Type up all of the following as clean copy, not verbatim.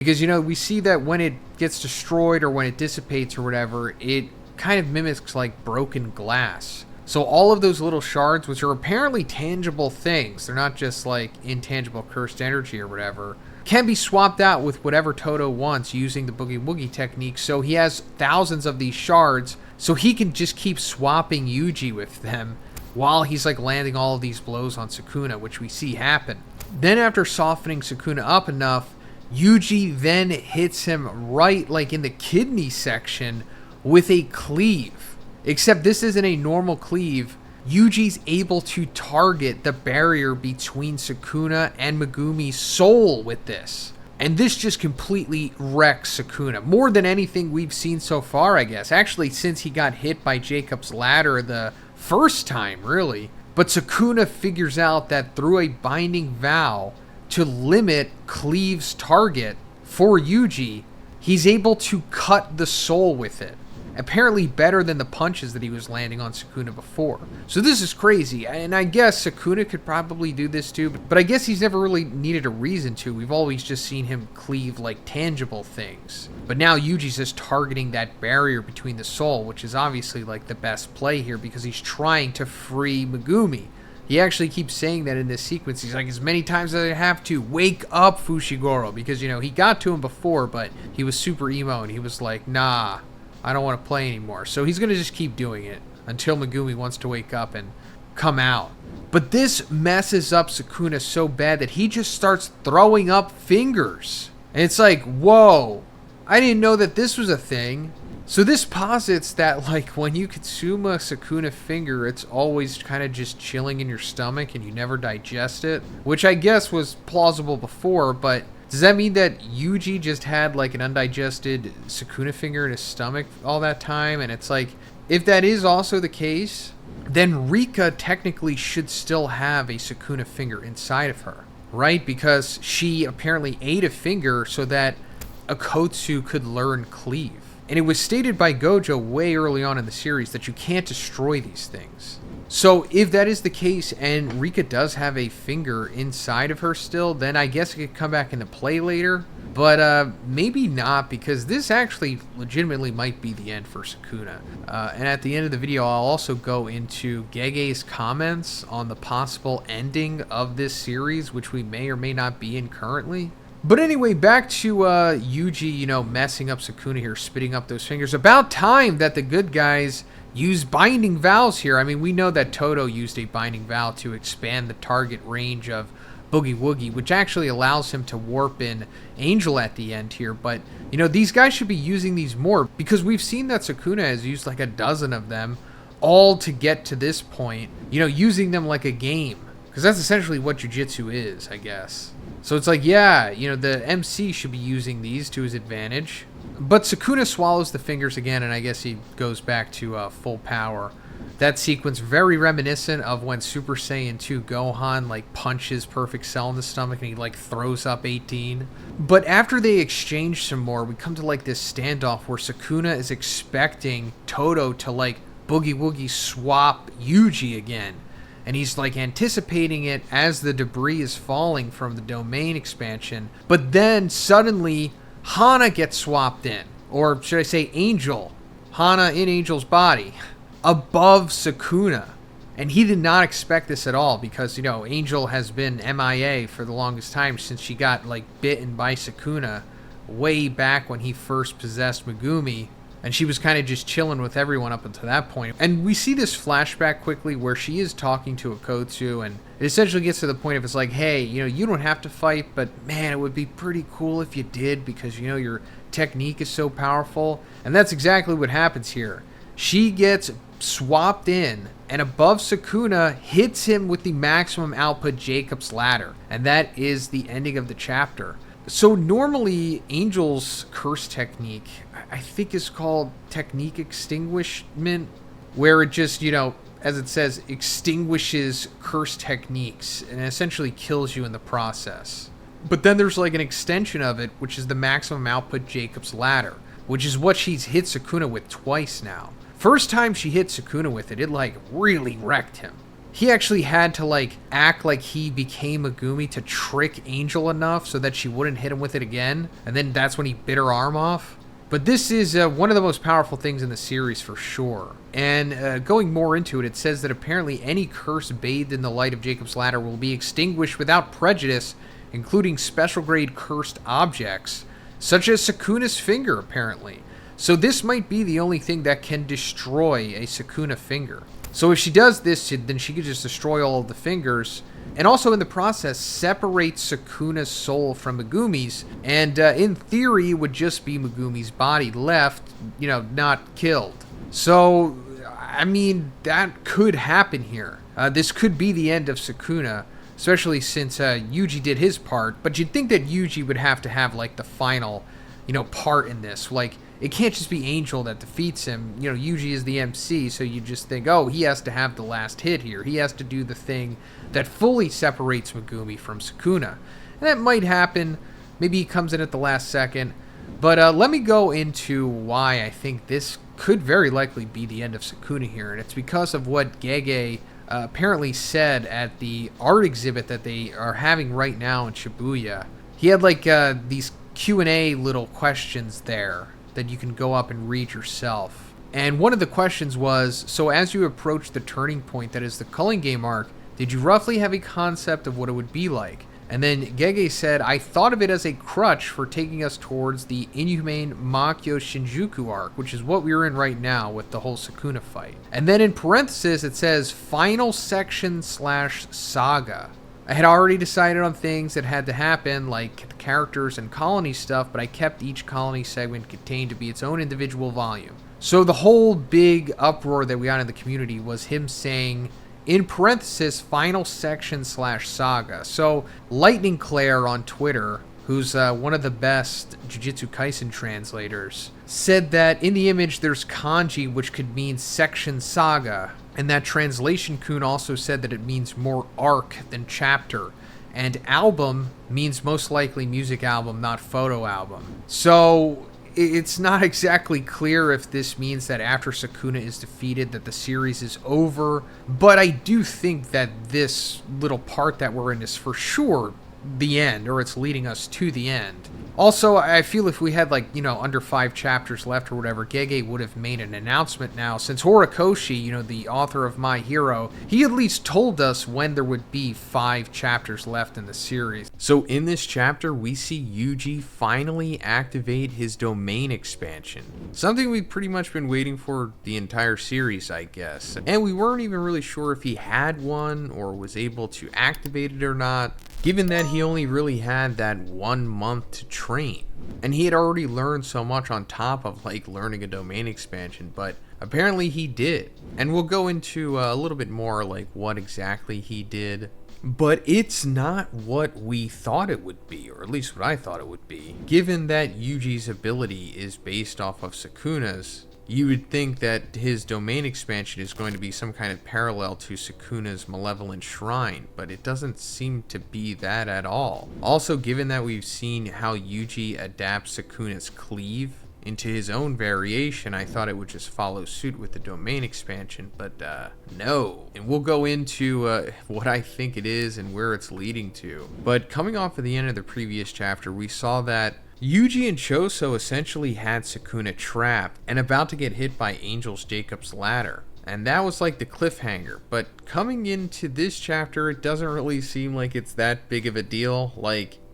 Because, we see that when it gets destroyed or when it dissipates or whatever, it kind of mimics like broken glass. So all of those little shards, which are apparently tangible things, they're not just like intangible cursed energy or whatever, can be swapped out with whatever Todo wants using the Boogie Woogie technique. So he has thousands of these shards, so he can just keep swapping YUJI with them while he's like landing all of these blows on Sukuna, which we see happen. Then after softening Sukuna up enough, YUJI then hits him right like in the kidney section with a cleave. Except this isn't a normal cleave. YUJI's able to target the barrier between Sukuna and Megumi's soul with this. And this just completely wrecks Sukuna. More than anything we've seen so far, I guess. Actually, since he got hit by Jacob's ladder the first time, really. But Sukuna figures out that through a binding vow to limit Cleave's target for YUJI, he's able to cut the soul with it. Apparently better than the punches that he was landing on Sukuna before. So this is crazy, and I guess Sukuna could probably do this too, but I guess he's never really needed a reason to. We've always just seen him cleave like tangible things. But now Yuji's just targeting that barrier between the soul, which is obviously like the best play here because he's trying to free Megumi. He actually keeps saying that in this sequence. He's like, as many times as I have to, wake up, Fushiguro. Because, he got to him before, but he was super emo, and he was like, nah, I don't want to play anymore. So he's going to just keep doing it until Megumi wants to wake up and come out. But this messes up Sukuna so bad that he just starts throwing up fingers. And it's like, whoa, I didn't know that this was a thing. So this posits that, like, when you consume a Sukuna finger, it's always kind of just chilling in your stomach and you never digest it, which I guess was plausible before, but does that mean that YUJI just had, like, an undigested Sukuna finger in his stomach all that time? And it's like, if that is also the case, then Rika technically should still have a Sukuna finger inside of her, right? Because she apparently ate a finger so that Akotsu could learn Cleave. And it was stated by Gojo way early on in the series that you can't destroy these things. So if that is the case and Rika does have a finger inside of her still, then I guess it could come back into play later. But maybe not, because this actually legitimately might be the end for Sukuna. And at the end of the video, I'll also go into Gege's comments on the possible ending of this series, which we may or may not be in currently. But anyway, back to YUJI, messing up Sukuna here, spitting up those fingers. About time that the good guys use binding vows here. I mean, we know that Todo used a binding vow to expand the target range of Boogie Woogie, which actually allows him to warp in Angel at the end here. But, these guys should be using these more, because we've seen that Sukuna has used like a dozen of them, all to get to this point, using them like a game. Because that's essentially what Jujutsu is, I guess. So it's like, yeah, the MC should be using these to his advantage. But Sukuna swallows the fingers again, and I guess he goes back to full power. That sequence very reminiscent of when Super Saiyan 2 Gohan punches Perfect Cell in the stomach and he throws up 18. But after they exchange some more, we come to this standoff where Sukuna is expecting Todo to Boogie Woogie swap YUJI again. And he's anticipating it as the debris is falling from the domain expansion. But then suddenly Hana gets swapped in. Or should I say Angel. Hana in Angel's body. Above Sukuna. And he did not expect this at all because, Angel has been MIA for the longest time since she got bitten by Sukuna way back when he first possessed Megumi. And she was kind of just chilling with everyone up until that point. And we see this flashback quickly where she is talking to Akotsu, and it essentially gets to the point of it's like, hey, you don't have to fight, but man, it would be pretty cool if you did because, your technique is so powerful. And that's exactly what happens here. She gets swapped in, and above Sukuna hits him with the maximum output Jacob's ladder. And that is the ending of the chapter. So normally, Angel's curse technique, I think is called technique extinguishment, where it just, as it says, extinguishes curse techniques and essentially kills you in the process. But then there's an extension of it, which is the maximum output Jacob's ladder, which is what she's hit Sukuna with twice now. First time she hit Sukuna with it, it really wrecked him. he actually had to like act like he became Megumi to trick Angel enough so that she wouldn't hit him with it again, and then that's when he bit her arm off. But this is one of the most powerful things in the series for sure. And going more into it, it says that apparently any curse bathed in the light of Jacob's Ladder will be extinguished without prejudice, including special grade cursed objects, such as Sukuna's finger apparently. So this might be the only thing that can destroy a Sukuna finger. So if she does this, then she could just destroy all of the fingers, and also in the process separate Sukuna's soul from Megumi's, and in theory it would just be Megumi's body left, not killed. So, I mean, that could happen here. This could be the end of Sukuna, especially since YUJI did his part, but you'd think that YUJI would have to have, like, the final, part in this. Like, it can't just be Angel that defeats him. YUJI is the MC, so you just think, oh, he has to have the last hit here. He has to do the thing that fully separates Megumi from Sukuna. And that might happen. Maybe he comes in at the last second. But let me go into why I think this could very likely be the end of Sukuna here. And it's because of what Gege apparently said at the art exhibit that they are having right now in Shibuya. He had like these Q&A little questions there that you can go up and read yourself. And one of the questions was, so as you approach the turning point that is the Culling Game arc, did you roughly have a concept of what it would be like? And then Gege said, I thought of it as a crutch for taking us towards the inhumane Makyo Shinjuku arc, which is what we're in right now with the whole Sukuna fight. And then in parenthesis it says, final section / saga. I had already decided on things that had to happen, like the characters and colony stuff, but I kept each colony segment contained to be its own individual volume. So the whole big uproar that we got in the community was him saying, in parenthesis, final section / saga. So Lightning Claire on Twitter, who's one of the best Jujutsu Kaisen translators, said that in the image there's kanji which could mean section saga. And that Translation Kun also said that it means more arc than chapter. And album means most likely music album, not photo album. So it's not exactly clear if this means that after Sukuna is defeated that the series is over. But I do think that this little part that we're in is for sure the end, or it's leading us to the end. Also, I feel if we had under 5 chapters left or whatever, Gege would have made an announcement now. Since Horikoshi, the author of My Hero, he at least told us when there would be 5 chapters left in the series. So in this chapter, we see YUJI finally activate his domain expansion. Something we've pretty much been waiting for the entire series, I guess. And we weren't even really sure if he had one or was able to activate it or not, given that he only really had that 1 month to train. And he had already learned so much on top of learning a domain expansion, but apparently he did. And we'll go into a little bit more what exactly he did. But it's not what we thought it would be, or at least what I thought it would be. Given that Yuji's ability is based off of Sukuna's, you would think that his domain expansion is going to be some kind of parallel to Sukuna's Malevolent Shrine, but it doesn't seem to be that at all. Also, given that we've seen how Yuji adapts Sukuna's cleave into his own variation, I thought it would just follow suit with the domain expansion, but no. And we'll go into what I think it is and where it's leading to. But coming off of the end of the previous chapter, we saw that YUJI and Choso essentially had Sukuna trapped and about to get hit by Angel's Jacob's Ladder. And that was the cliffhanger. But coming into this chapter, it doesn't really seem like it's that big of a deal.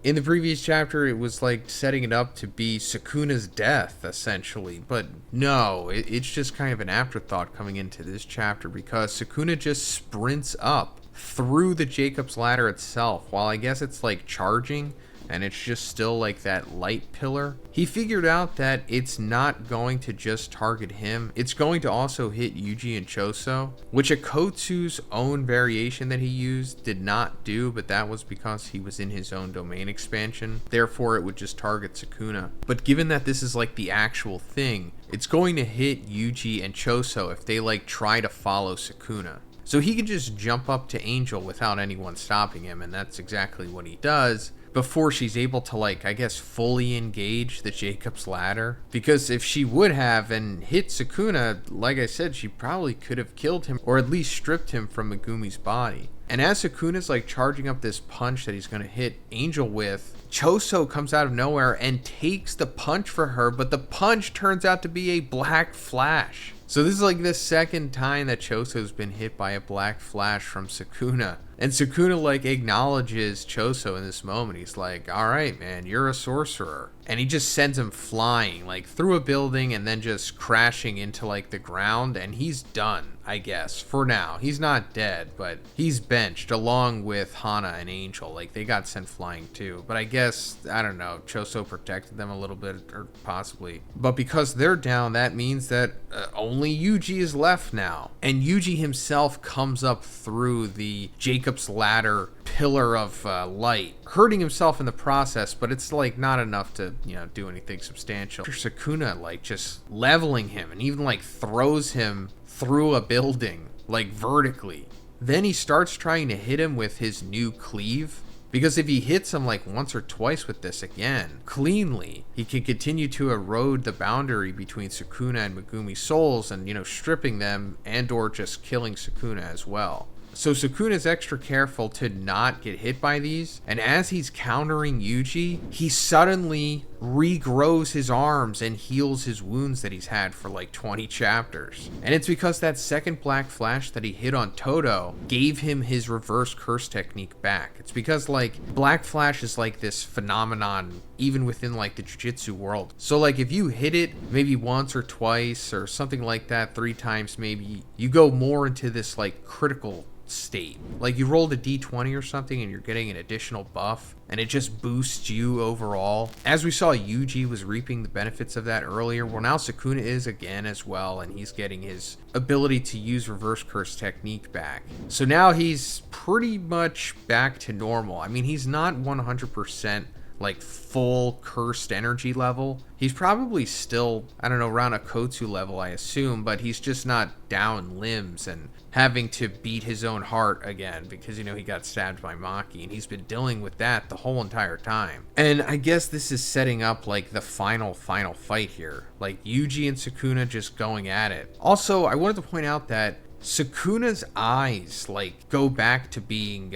In the previous chapter, it was setting it up to be Sukuna's death, essentially. But no, it's just kind of an afterthought coming into this chapter because Sukuna just sprints up through the Jacob's Ladder itself, while I guess it's charging. And it's just still that light pillar. He figured out that it's not going to just target him. It's going to also hit YUJI and Choso, which Akotsu's own variation that he used did not do, but that was because he was in his own domain expansion. Therefore, it would just target Sukuna. But given that this is the actual thing, it's going to hit YUJI and Choso if they try to follow Sukuna. So he can just jump up to Angel without anyone stopping him, and that's exactly what he does. before she's able to, like, I guess, fully engage the Jacob's Ladder. Because if she would have and hit Sukuna, like I said, she probably could have killed him or at least stripped him from Megumi's body. And as Sukuna's like charging up this punch that he's going to hit Angel with, Choso comes out of nowhere and takes the punch for her, but the punch turns out to be a black flash. So this is like the second time that Choso's been hit by a black flash from Sukuna. And Sukuna like acknowledges Choso in this moment. He's like, all right, man, you're a sorcerer. And he just sends him flying like through a building and then just crashing into like the ground. And he's done, I guess, for now. He's not dead, but he's benched along with Hana and Angel. Like they got sent flying too. But I guess, I don't know, Choso protected them a little bit or possibly. But because they're down, that means that only YUJI is left now. And YUJI himself comes up through the Jacob's Ladder pillar of light, hurting himself in the process, but it's like not enough to, do anything substantial. Sukuna like just leveling him and even like throws him through a building like vertically. Then he starts trying to hit him with his new cleave, because if he hits him like once or twice with this again cleanly, he can continue to erode the boundary between Sukuna and Megumi's souls and, stripping them and or just killing Sukuna as well. So Sukuna's extra careful to not get hit by these, and as he's countering YUJI, he suddenly regrows his arms and heals his wounds that he's had for like 20 chapters. And it's because that second black flash that he hit on Todo gave him his reverse curse technique back. It's because like black flash is like this phenomenon even within like the Jujutsu world. So like if you hit it maybe once or twice or something like that, 3 times maybe, you go more into this like critical state. Like you rolled a d20 or something and you're getting an additional buff and it just boosts you overall. As we saw, YUJI was reaping the benefits of that earlier. Well, now Sukuna is again as well, and he's getting his ability to use reverse curse technique back. So now he's pretty much back to normal. I mean, he's not 100% like full cursed energy level. He's probably still, I don't know, around a Kotsu level, I assume, but he's just not down limbs and having to beat his own heart again because, he got stabbed by Maki, and he's been dealing with that the whole entire time. And I guess this is setting up like the final fight here. Like YUJI and Sukuna just going at it. Also, I wanted to point out that Sukuna's eyes like go back to being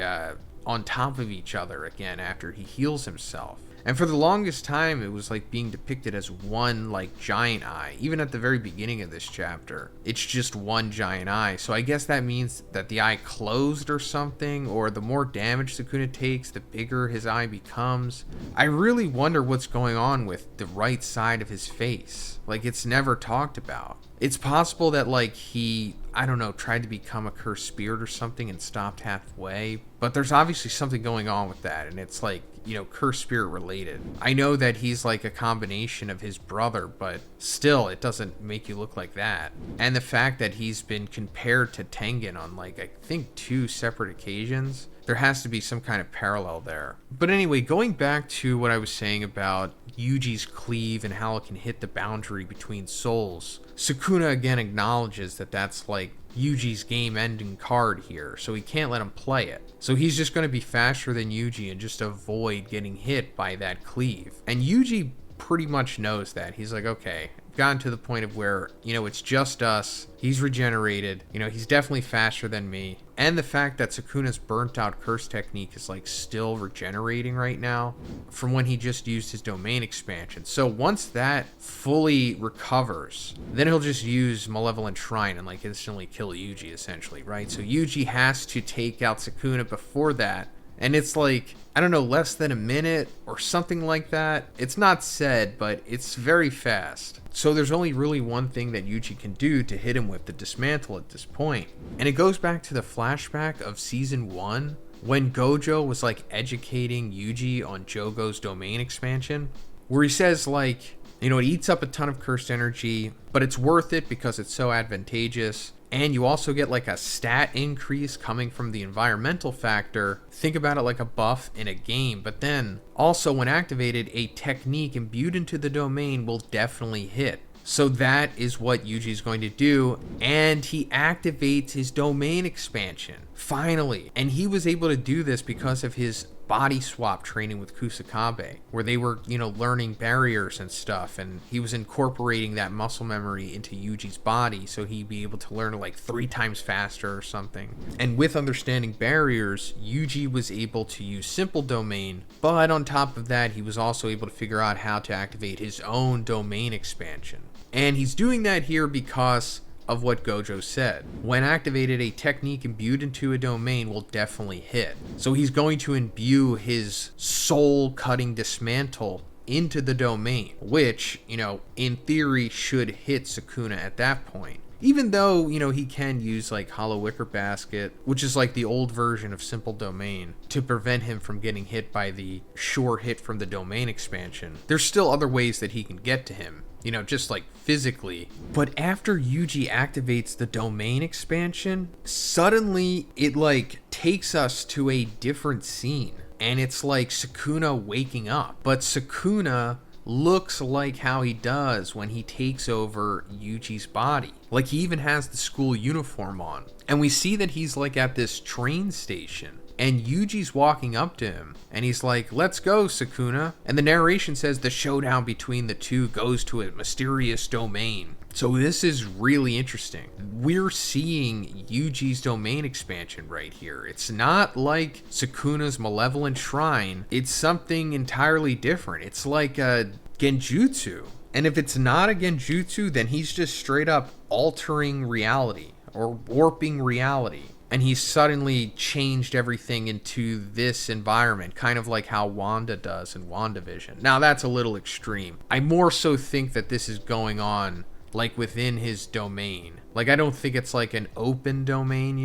on top of each other again after he heals himself. And for the longest time, it was like being depicted as one like giant eye. Even at the very beginning of this chapter, it's just one giant eye. So I guess that means that the eye closed or something, or the more damage Sukuna takes, the bigger his eye becomes. I really wonder what's going on with the right side of his face. Like it's never talked about. It's possible that like he, I don't know, tried to become a cursed spirit or something and stopped halfway. But there's obviously something going on with that, and it's like, cursed spirit related. I know that he's like a combination of his brother, but still, it doesn't make you look like that. And the fact that he's been compared to Tengen on like, I think 2 separate occasions, there has to be some kind of parallel there. But anyway, going back to what I was saying about YUJI's cleave and how it can hit the boundary between souls, Sukuna again acknowledges that that's like YUJI's game-ending card here, so he can't let him play it. So he's just going to be faster than YUJI and just avoid getting hit by that cleave. And YUJI pretty much knows that. He's like, okay, I've gotten to the point of where, it's just us. He's regenerated. He's definitely faster than me. And the fact that Sukuna's burnt out curse technique is like still regenerating right now from when he just used his domain expansion. So once that fully recovers, then he'll just use Malevolent Shrine and like instantly kill YUJI essentially, right? So YUJI has to take out Sukuna before that. And it's like, I don't know, less than a minute or something like that. It's not said, but it's very fast. So there's only really one thing that YUJI can do to hit him with the dismantle at this point. And it goes back to the flashback of season 1 when Gojo was like educating YUJI on Jogo's domain expansion, where he says like, it eats up a ton of cursed energy, but it's worth it because it's so advantageous. And you also get like a stat increase coming from the environmental factor. Think about it like a buff in a game, but then also when activated, a technique imbued into the domain will definitely hit. So that is what YUJI is going to do, and he activates his domain expansion, finally. And he was able to do this because of his body swap training with Kusakabe, where they were, learning barriers and stuff, and he was incorporating that muscle memory into Yuji's body so he'd be able to learn like 3 times faster or something. And with understanding barriers, Yuji was able to use simple domain, but on top of that, he was also able to figure out how to activate his own domain expansion. And he's doing that here because of what Gojo said. When activated, a technique imbued into a domain will definitely hit. So he's going to imbue his soul-cutting dismantle into the domain, which, in theory should hit Sukuna at that point. Even though, he can use like Hollow Wicker Basket, which is like the old version of Simple Domain, to prevent him from getting hit by the sure hit from the domain expansion. There's still other ways that he can get to him, just like physically. But after Yuji activates the domain expansion, suddenly it like takes us to a different scene. And it's like Sukuna waking up. But Sukuna looks like how he does when he takes over Yuji's body. Like he even has the school uniform on. And we see that he's like at this train station. And Yuji's walking up to him, and he's like, "Let's go, Sukuna." And the narration says the showdown between the two goes to a mysterious domain. So this is really interesting. We're seeing Yuji's domain expansion right here. It's not like Sukuna's malevolent shrine. It's something entirely different. It's like a genjutsu. And if it's not a genjutsu, then he's just straight up altering reality or warping reality. And he's suddenly changed everything into this environment, kind of like how Wanda does in WandaVision. Now, that's a little extreme. I more so think that this is going on, like, within his domain. Like, I don't think it's like an open domain,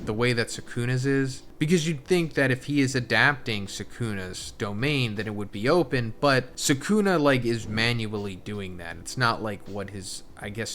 the way that Sukuna's is. Because you'd think that if he is adapting Sukuna's domain, then it would be open. But Sukuna, like, is manually doing that. It's not like what his,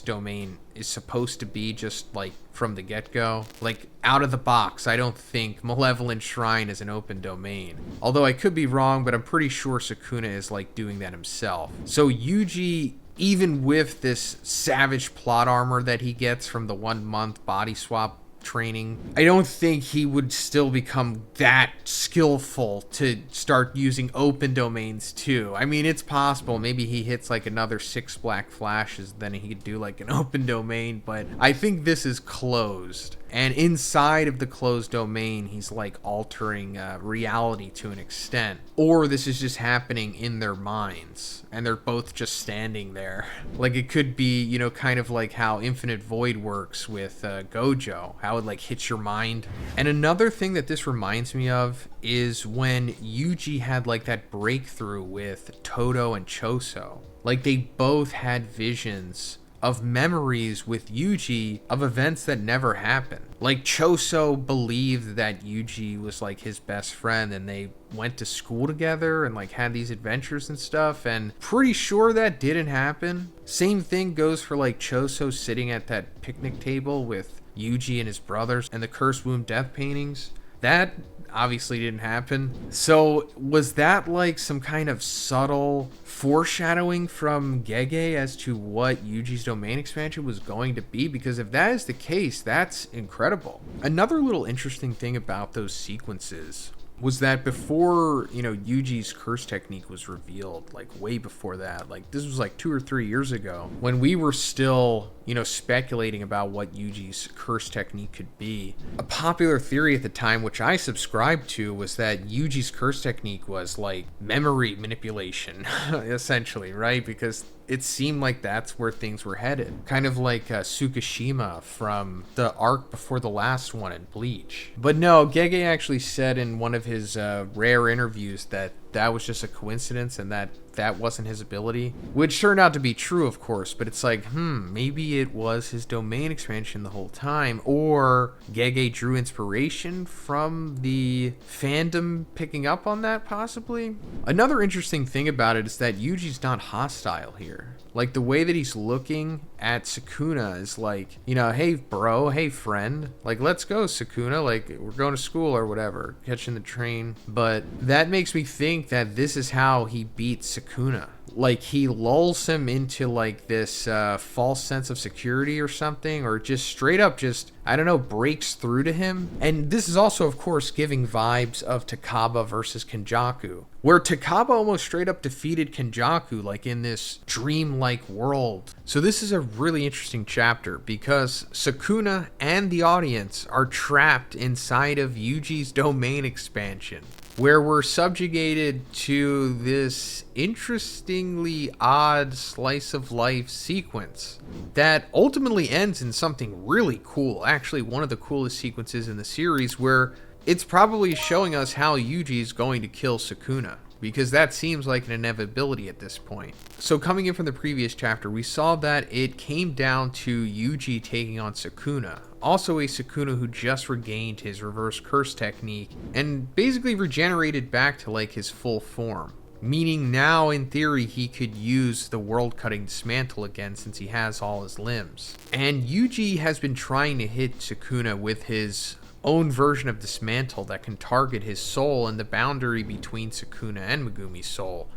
domain is supposed to be, just, like, from the get-go. Like, out of the box, I don't think Malevolent Shrine is an open domain. Although I could be wrong, but I'm pretty sure Sukuna is, like, doing that himself. So Yuji, even with this savage plot armor that he gets from the 1-month body swap training, I don't think he would still become that skillful to start using open domains too. I mean, it's possible. Maybe he hits like another 6 black flashes, then he could do like an open domain, but I think this is closed. And inside of the closed domain, he's like altering reality to an extent. Or this is just happening in their minds, and they're both just standing there. Like it could be, kind of like how Infinite Void works with Gojo, how it like hits your mind. And another thing that this reminds me of is when Yuji had like that breakthrough with Todo and Choso. Like they both had visions of memories with Yuji of events that never happened. Like Choso believed that Yuji was like his best friend, and they went to school together and like had these adventures and stuff, and pretty sure that didn't happen. Same thing goes for like Choso sitting at that picnic table with Yuji and his brothers and the Cursed Womb death paintings. That obviously didn't happen. So was that like some kind of subtle foreshadowing from Gege as to what Yuji's domain expansion was going to be? Because if that is the case, that's incredible. Another little interesting thing about those sequences was that before, Yuji's curse technique was revealed, like way before that, like this was like 2 or 3 years ago, when we were still, speculating about what Yuji's curse technique could be. A popular theory at the time, which I subscribed to, was that Yuji's curse technique was like memory manipulation, essentially, right? Because it seemed like that's where things were headed. Kind of like Tsukishima from the arc before the last one in Bleach. But no, Gege actually said in one of his rare interviews that that was just a coincidence and that wasn't his ability, which turned out to be true, of course. But it's like, maybe it was his domain expansion the whole time, or Gege drew inspiration from the fandom picking up on that, possibly. Another interesting thing about it is that Yuji's not hostile here. Like the way that he's looking at Sukuna is like, hey bro, hey friend, like let's go Sukuna, like we're going to school or whatever, catching the train. But that makes me think think that this is how he beats Sukuna. Like, he lulls him into, like, this false sense of security or something, or just straight up just, I don't know, breaks through to him. And this is also, of course, giving vibes of Takaba versus Kenjaku, where Takaba almost straight up defeated Kenjaku, like, in this dream-like world. So this is a really interesting chapter, because Sukuna and the audience are trapped inside of Yuji's domain expansion, where we're subjugated to this interestingly odd slice of life sequence that ultimately ends in something really cool. Actually, one of the coolest sequences in the series, where it's probably showing us how Yuji is going to kill Sukuna, because that seems like an inevitability at this point. So coming in from the previous chapter, we saw that it came down to Yuji taking on Sukuna. Also a Sukuna who just regained his reverse curse technique and basically regenerated back to like his full form. Meaning now, in theory, he could use the world-cutting dismantle again since he has all his limbs. And Yuji has been trying to hit Sukuna with his own version of dismantle that can target his soul and the boundary between Sukuna and Megumi's soul.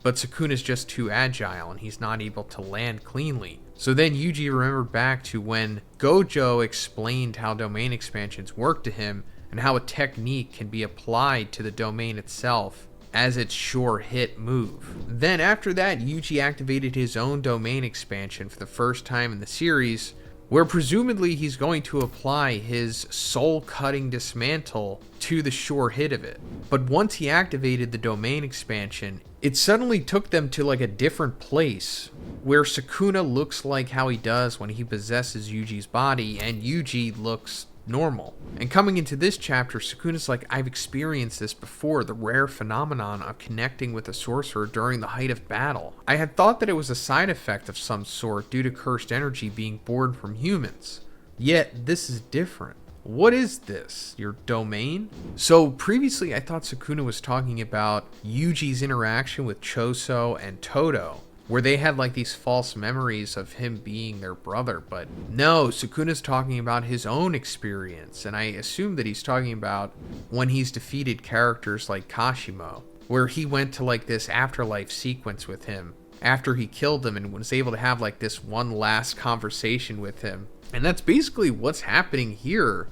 But Sukuna's just too agile and he's not able to land cleanly. So then Yuji remembered back to when Gojo explained how domain expansions work to him and how a technique can be applied to the domain itself as its sure hit move. Then after that, Yuji activated his own domain expansion for the first time in the series, where presumably he's going to apply his soul-cutting dismantle to the sure hit of it. But once he activated the domain expansion, it suddenly took them to like a different place, where Sukuna looks like how he does when he possesses Yuji's body, and Yuji looks normal. And coming into this chapter, Sukuna's like, I've experienced this before, the rare phenomenon of connecting with a sorcerer during the height of battle. I had thought that it was a side effect of some sort due to cursed energy being born from humans. Yet this is different. What is this? Your domain? So previously I thought Sukuna was talking about Yuji's interaction with Choso and Todo, where they had like these false memories of him being their brother. But no, Sukuna's talking about his own experience, and I assume that he's talking about when he's defeated characters like Kashimo, where he went to like this afterlife sequence with him after he killed him and was able to have like this one last conversation with him. And that's basically what's happening here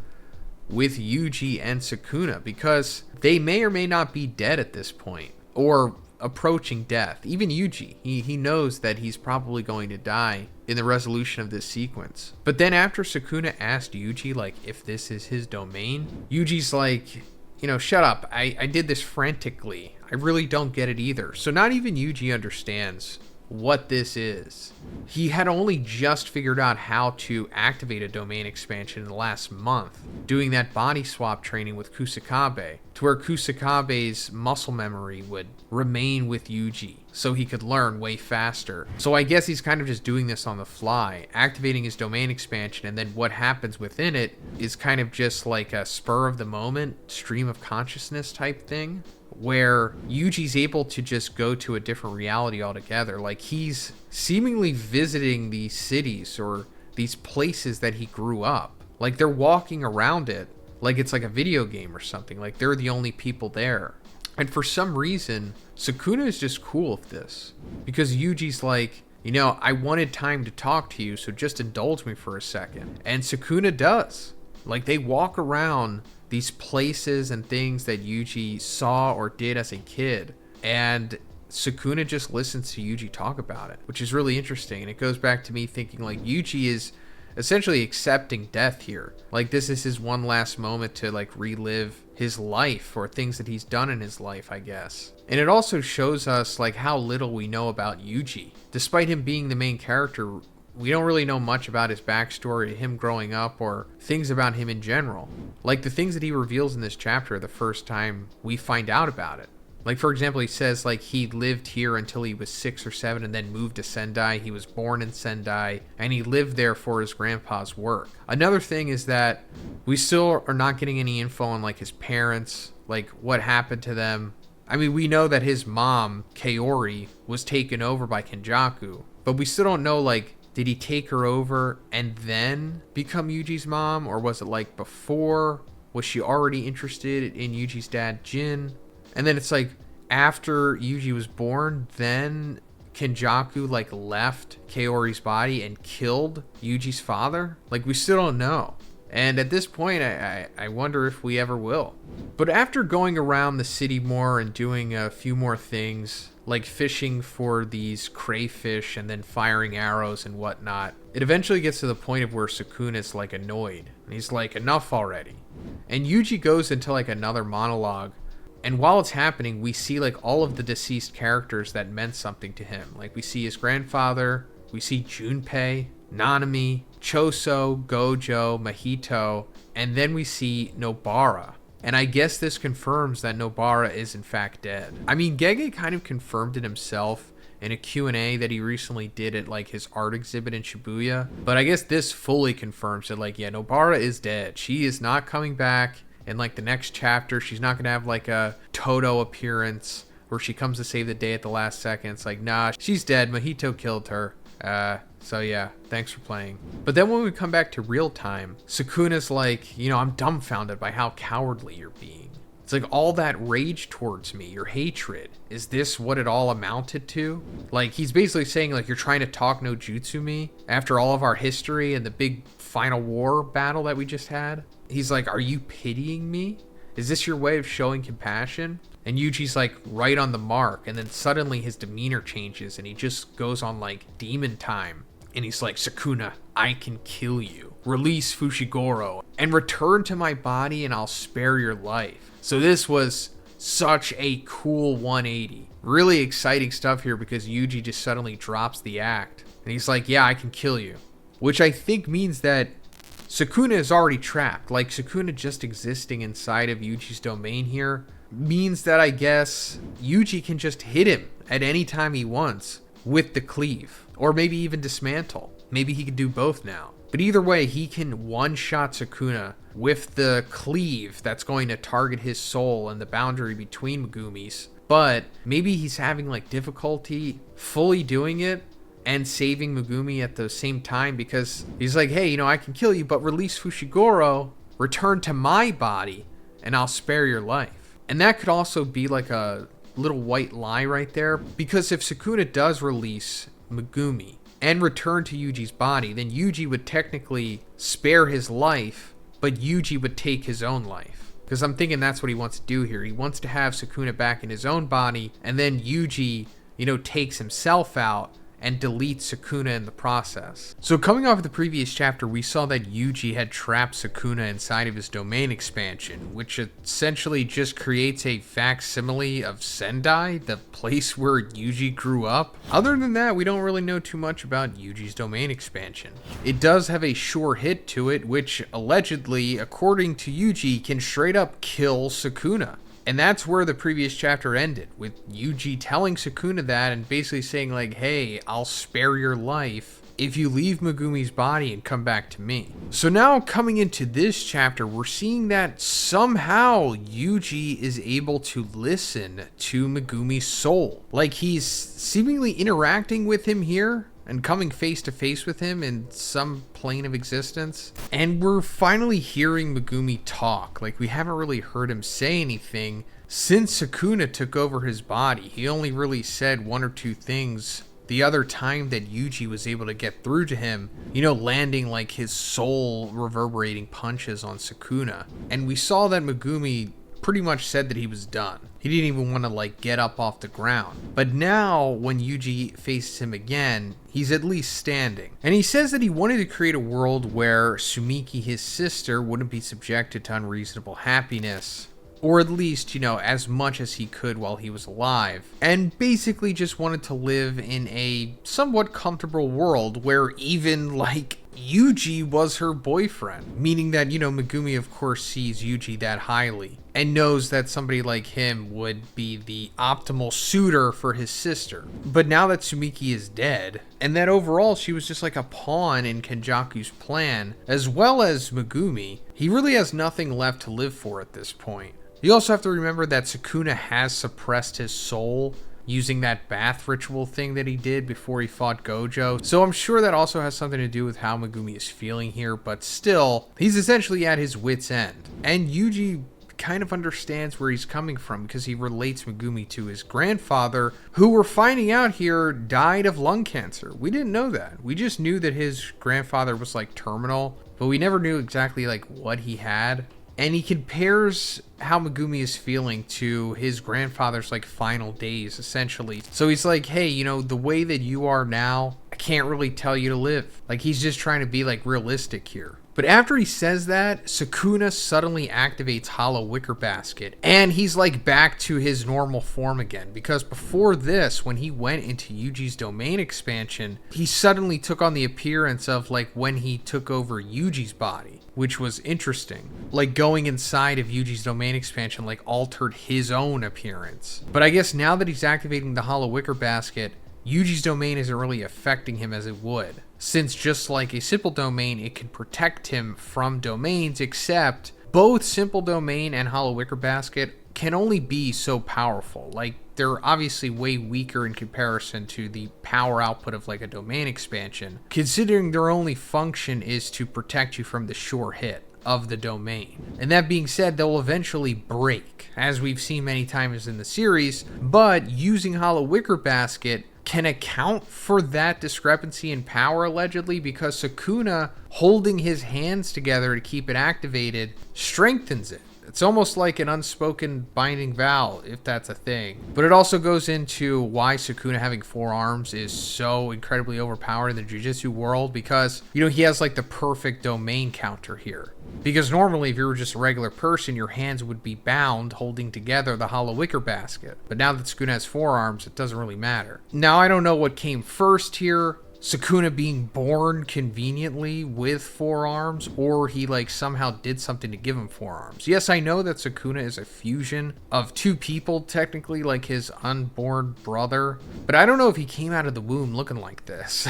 with Yuji and Sukuna, because they may or may not be dead at this point, or approaching death. Even Yuji, he knows that he's probably going to die in the resolution of this sequence. But then after Sukuna asked Yuji like if this is his domain, Yuji's like, you know, shut up, I did this frantically, I really don't get it either. So not even Yuji understands what this is. He had only just figured out how to activate a domain expansion in the last month, doing that body swap training with Kusakabe, to where Kusakabe's muscle memory would remain with Yuji, so he could learn way faster. So I guess he's kind of just doing this on the fly, activating his domain expansion, and then what happens within it is kind of just like a spur of the moment, stream of consciousness type thing, where Yuji's able to just go to a different reality altogether. Like, he's seemingly visiting these cities or these places that he grew up. Like, they're walking around it like it's like a video game or something. Like, they're the only people there. And for some reason, Sukuna is just cool with this, because Yuji's like, you know, I wanted time to talk to you, so just indulge me for a second. And Sukuna does. Like, they walk around these places and things that Yuji saw or did as a kid, and Sukuna just listens to Yuji talk about it, which is really interesting. And it goes back to me thinking like Yuji is essentially accepting death here. Like, this is his one last moment to like relive his life or things that he's done in his life, I guess. And it also shows us like how little we know about Yuji. Despite him being the main character, we don't really know much about his backstory, him growing up, or things about him in general. Like, the things that he reveals in this chapter are the first time we find out about it. Like, for example, he says like he lived here until he was 6 or 7 and then moved to Sendai. He was born in Sendai and he lived there for his grandpa's work. Another thing is that we still are not getting any info on like his parents, like what happened to them. I mean, we know that his mom, Kaori, was taken over by Kenjaku, but we still don't know like, did he take her over and then become Yuji's mom? Or was it like before? Was she already interested in Yuji's dad, Jin? And then it's like, after Yuji was born, then Kenjaku like left Kaori's body and killed Yuji's father? Like, we still don't know. And at this point, I wonder if we ever will. But after going around the city more and doing a few more things, like fishing for these crayfish and then firing arrows and whatnot, it eventually gets to the point of where Sukuna's like annoyed. And he's like, enough already. And Yuji goes into like another monologue. And while it's happening, we see like all of the deceased characters that meant something to him. Like, we see his grandfather, we see Junpei, Nanami, Choso, Gojo, Mahito, and then we see Nobara. And I guess this confirms that Nobara is in fact dead. I mean, Gege kind of confirmed it himself in a Q&A that he recently did at like his art exhibit in Shibuya. But I guess this fully confirms it. Like, yeah, Nobara is dead. She is not coming back in like the next chapter. She's not going to have like a Todo appearance where she comes to save the day at the last second. It's like, nah, she's dead. Mahito killed her. So yeah, thanks for playing. But then when we come back to real time, Sukuna's like, you know, I'm dumbfounded by how cowardly you're being. It's like, all that rage towards me, your hatred, is this what it all amounted to? Like, he's basically saying, like, you're trying to talk no jutsu me after all of our history and the big final war battle that we just had? He's like, are you pitying me? Is this your way of showing compassion? And Yuji's like, right on the mark. And then suddenly his demeanor changes and he just goes on like demon time. And he's like, Sukuna, I can kill you. Release Fushiguro and return to my body and I'll spare your life. So this was such a cool 180. Really exciting stuff here because Yuji just suddenly drops the act. And he's like, yeah, I can kill you. Which I think means that Sukuna is already trapped. Like, Sukuna just existing inside of Yuji's domain here means that I guess Yuji can just hit him at any time he wants with the cleave. Or maybe even dismantle. Maybe he could do both now. But either way, he can one-shot Sukuna with the cleave that's going to target his soul and the boundary between Megumi's. But maybe he's having like difficulty fully doing it and saving Megumi at the same time because he's like, hey, you know, I can kill you, but release Fushiguro, return to my body, and I'll spare your life. And that could also be like a little white lie right there, because if Sukuna does release Megumi and return to Yuji's body, then Yuji would technically spare his life, but Yuji would take his own life. Because I'm thinking that's what he wants to do here. He wants to have Sukuna back in his own body, and then Yuji, you know, takes himself out and deletes Sukuna in the process. So coming off of the previous chapter, we saw that Yuji had trapped Sukuna inside of his domain expansion, which essentially just creates a facsimile of Sendai, the place where Yuji grew up. Other than that, we don't really know too much about Yuji's domain expansion. It does have a sure hit to it, which allegedly, according to Yuji, can straight up kill Sukuna. And that's where the previous chapter ended, with Yuji telling Sukuna that and basically saying like, hey, I'll spare your life if you leave Megumi's body and come back to me. So now coming into this chapter, we're seeing that somehow Yuji is able to listen to Megumi's soul. Like, he's seemingly interacting with him here and coming face to face with him in some plane of existence. And we're finally hearing Megumi talk. Like, we haven't really heard him say anything since Sukuna took over his body. He only really said one or two things the other time that Yuji was able to get through to him, you know, landing like his soul reverberating punches on Sukuna. And we saw that Megumi pretty much said that he was done. He didn't even want to like get up off the ground. But now when Yuji faces him again, he's at least standing. And he says that he wanted to create a world where Sumiki, his sister, wouldn't be subjected to unreasonable happiness. Or at least, you know, as much as he could while he was alive. And basically just wanted to live in a somewhat comfortable world where even like Yuji was her boyfriend. Meaning that, you know, Megumi of course sees Yuji that highly and knows that somebody like him would be the optimal suitor for his sister. But now that Sumiki is dead, and that overall she was just like a pawn in Kenjaku's plan, as well as Megumi, he really has nothing left to live for at this point. You also have to remember that Sukuna has suppressed his soul using that bath ritual thing that he did before he fought Gojo. So I'm sure that also has something to do with how Megumi is feeling here, but still, he's essentially at his wit's end. And Yuji kind of understands where he's coming from because he relates Megumi to his grandfather, who we're finding out here died of lung cancer. We didn't know that. We just knew that his grandfather was like terminal, but we never knew exactly like what he had. And he compares how Megumi is feeling to his grandfather's like final days, essentially. So he's like, hey, you know, the way that you are now, I can't really tell you to live. Like, he's just trying to be like realistic here. But after he says that, Sukuna suddenly activates Hollow Wicker Basket, and he's like back to his normal form again, because before this, when he went into Yuji's domain expansion, he suddenly took on the appearance of like when he took over Yuji's body, which was interesting. Like, going inside of Yuji's domain expansion like altered his own appearance. But I guess now that he's activating the Hollow Wicker Basket, Yuji's domain isn't really affecting him as it would, since just like a simple domain, it can protect him from domains, except both simple domain and Hollow Wicker Basket can only be so powerful. Like, they're obviously way weaker in comparison to the power output of like a domain expansion, considering their only function is to protect you from the sure hit of the domain. And that being said, they'll eventually break, as we've seen many times in the series, but using Hollow Wicker Basket can account for that discrepancy in power, allegedly, because Sukuna holding his hands together to keep it activated strengthens it. It's almost like an unspoken binding vow, if that's a thing. But it also goes into why Sukuna having 4 arms is so incredibly overpowered in the Jujutsu world, because, you know, he has like the perfect domain counter here. Because normally, if you were just a regular person, your hands would be bound holding together the Hollow Wicker Basket. But now that Sukuna has 4 arms, it doesn't really matter. Now, I don't know what came first here. Sukuna being born conveniently with 4 arms, or he like somehow did something to give him 4 arms. Yes, I know that Sukuna is a fusion of 2 people, technically, like his unborn brother, but I don't know if he came out of the womb looking like this.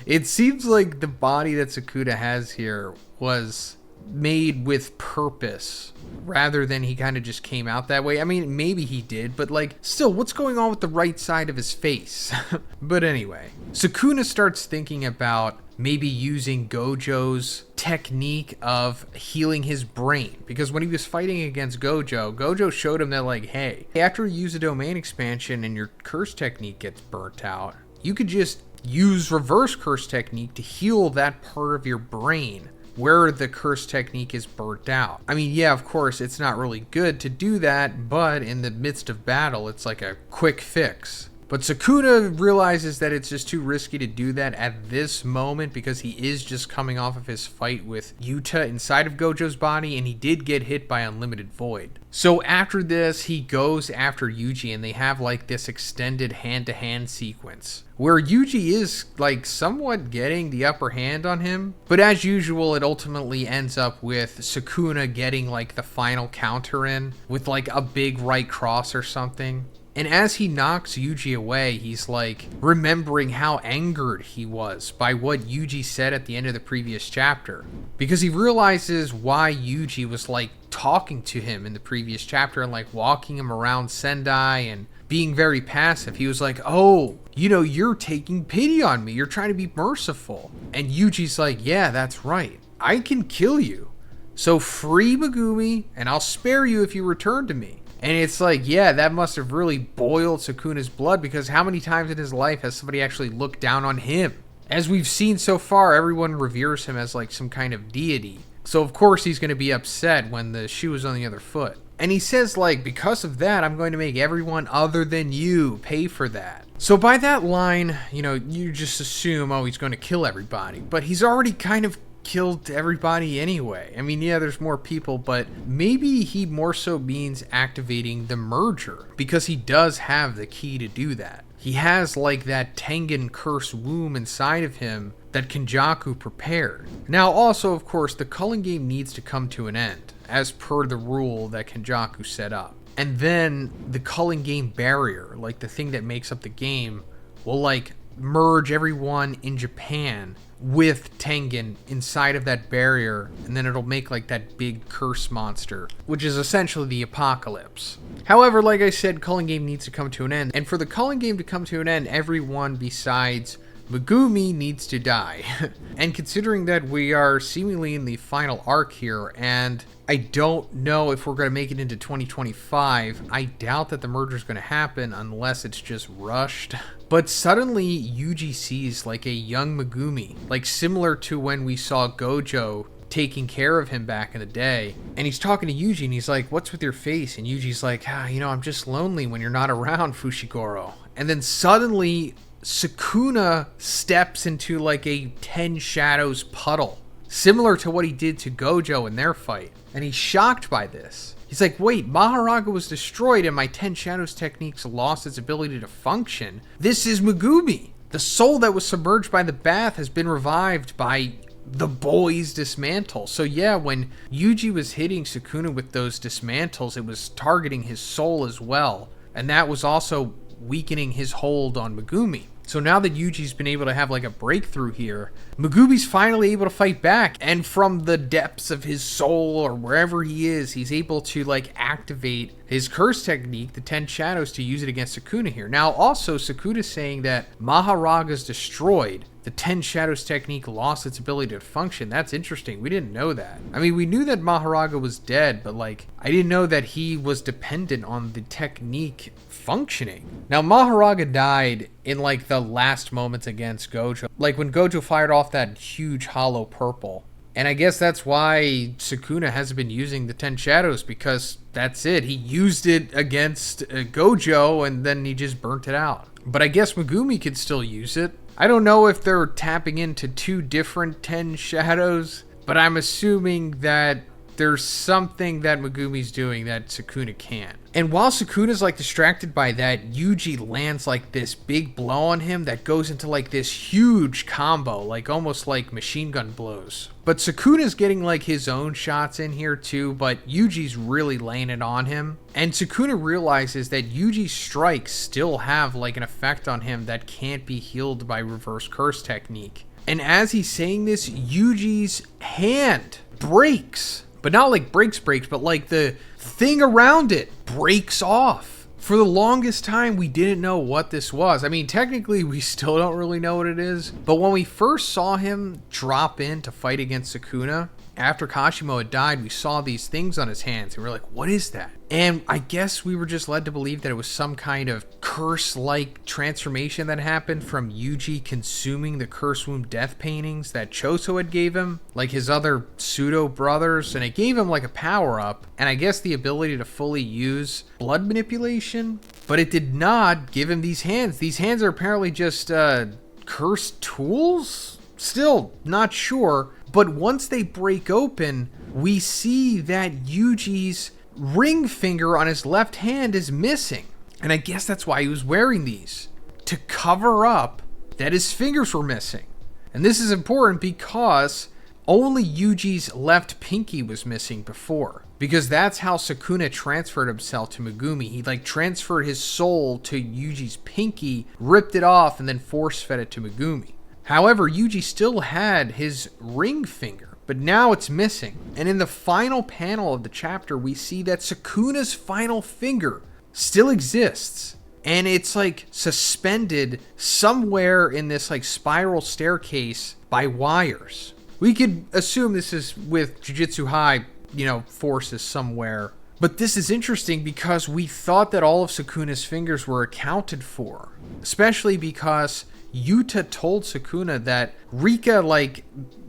It seems like the body that Sukuna has here was made with purpose rather than he kind of just came out that way. I mean, maybe he did, but like, still, what's going on with the right side of his face? But anyway, Sukuna starts thinking about maybe using Gojo's technique of healing his brain, because when he was fighting against Gojo showed him that like, hey, after you use a domain expansion and your curse technique gets burnt out, you could just use reverse curse technique to heal that part of your brain where the curse technique is burnt out. I mean, yeah, of course, it's not really good to do that, but in the midst of battle, it's like a quick fix. But Sukuna realizes that it's just too risky to do that at this moment, because he is just coming off of his fight with Yuta inside of Gojo's body, and he did get hit by Unlimited Void. So after this, he goes after Yuji, and they have like this extended hand-to-hand sequence where Yuji is like somewhat getting the upper hand on him. But as usual, it ultimately ends up with Sukuna getting like the final counter in with like a big right cross or something. And as he knocks Yuji away, he's like remembering how angered he was by what Yuji said at the end of the previous chapter. Because he realizes why Yuji was like talking to him in the previous chapter and like walking him around Sendai and being very passive. He was like, oh, you know, you're taking pity on me. You're trying to be merciful. And Yuji's like, yeah, that's right. I can kill you. So free Megumi and I'll spare you if you return to me. And it's like, yeah, that must have really boiled Sukuna's blood, because how many times in his life has somebody actually looked down on him? As we've seen so far, everyone reveres him as like some kind of deity. So of course he's going to be upset when the shoe is on the other foot. And he says like, because of that, I'm going to make everyone other than you pay for that. So by that line, you know, you just assume, oh, he's going to kill everybody. But he's already kind of killed everybody anyway. I mean, yeah, there's more people, but maybe he more so means activating the merger, because he does have the key to do that. He has like that Tengen curse womb inside of him that Kenjaku prepared. Now also, of course, the culling game needs to come to an end, as per the rule that Kenjaku set up. And then the culling game barrier, like the thing that makes up the game, will like merge everyone in Japan with Tengen inside of that barrier, and then it'll make like that big curse monster, which is essentially the apocalypse. However, like I said, culling game needs to come to an end, and for the culling game to come to an end, everyone besides Megumi needs to die. And considering that we are seemingly in the final arc here, and I don't know if we're going to make it into 2025. I doubt that the merger is going to happen unless it's just rushed. But suddenly, Yuji sees like a young Megumi, like similar to when we saw Gojo taking care of him back in the day. And he's talking to Yuji and he's like, "What's with your face?" And Yuji's like, I'm just lonely when you're not around, Fushiguro. And then suddenly, Sukuna steps into like a 10 Shadows puddle, similar to what he did to Gojo in their fight. And he's shocked by this. He's like, wait, Mahoraga was destroyed and my 10 Shadows techniques lost its ability to function. This is Megumi. The soul that was submerged by the bath has been revived by the boy's dismantle. So yeah, when Yuji was hitting Sukuna with those dismantles, it was targeting his soul as well. And that was also weakening his hold on Megumi. So now that Yuji's been able to have like a breakthrough here, Megumi's finally able to fight back. And from the depths of his soul or wherever he is, he's able to like activate his curse technique, the 10 Shadows, to use it against Sukuna here. Now also, Sukuna's saying that Maharaga's destroyed. The 10 Shadows technique lost its ability to function. That's interesting. We didn't know that. I mean, we knew that Mahoraga was dead, but like, I didn't know that he was dependent on the technique functioning. Now, Mahoraga died in like the last moments against Gojo. Like when Gojo fired off that huge hollow purple. And I guess that's why Sukuna hasn't been using the 10 Shadows, because that's it. He used it against Gojo and then he just burnt it out. But I guess Megumi could still use it. I don't know if they're tapping into 2 different 10 Shadows, but I'm assuming that there's something that Megumi's doing that Sukuna can't. And while Sukuna's like distracted by that, Yuji lands like this big blow on him that goes into like this huge combo, like almost like machine gun blows. But Sukuna's getting like his own shots in here too, but Yuji's really laying it on him. And Sukuna realizes that Yuji's strikes still have like an effect on him that can't be healed by reverse curse technique. And as he's saying this, Yuji's hand breaks. But not like breaks, but like the thing around it breaks off. For the longest time, we didn't know what this was. I mean, technically, we still don't really know what it is. But when we first saw him drop in to fight against Sukuna, after Kashimo had died, we saw these things on his hands. And we were like, what is that? And I guess we were just led to believe that it was some kind of curse-like transformation that happened from Yuji consuming the Curse Womb death paintings that Choso had gave him, like his other pseudo-brothers, and it gave him like a power-up, and I guess the ability to fully use blood manipulation, but it did not give him these hands. These hands are apparently just cursed tools? Still not sure, but once they break open, we see that Yuji's ring finger on his left hand is missing. And I guess that's why he was wearing these, to cover up that his fingers were missing. And this is important because only Yuji's left pinky was missing before, because that's how Sukuna transferred himself to Megumi. He like transferred his soul to Yuji's pinky, ripped it off, and then force fed it to Megumi. However, Yuji still had his ring finger, but now it's missing. And in the final panel of the chapter, we see that Sukuna's final finger still exists. And it's like suspended somewhere in this like spiral staircase by wires. We could assume this is with Jujutsu High, forces somewhere. But this is interesting because we thought that all of Sukuna's fingers were accounted for. Especially because Yuta told Sukuna that Rika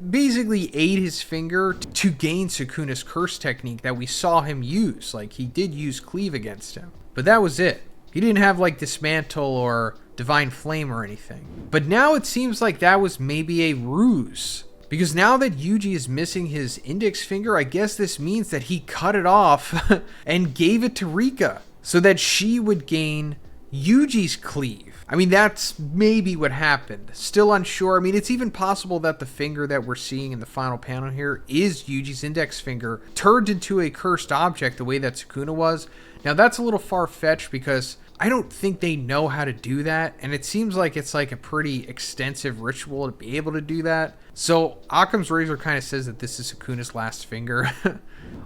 basically ate his finger to gain Sukuna's curse technique that we saw him use. Like he did use Cleave against him. But that was it. He didn't have Dismantle or Divine Flame or anything. But now it seems like that was maybe a ruse. Because now that Yuji is missing his index finger, I guess this means that he cut it off and gave it to Rika so that she would gain Yuji's Cleave. I mean, that's maybe what happened. Still unsure. I mean, it's even possible that the finger that we're seeing in the final panel here is Yuji's index finger turned into a cursed object the way that Sukuna was. Now, that's a little far-fetched because I don't think they know how to do that, and it seems like it's like a pretty extensive ritual to be able to do that. So, Occam's Razor kind of says that this is Sukuna's last finger.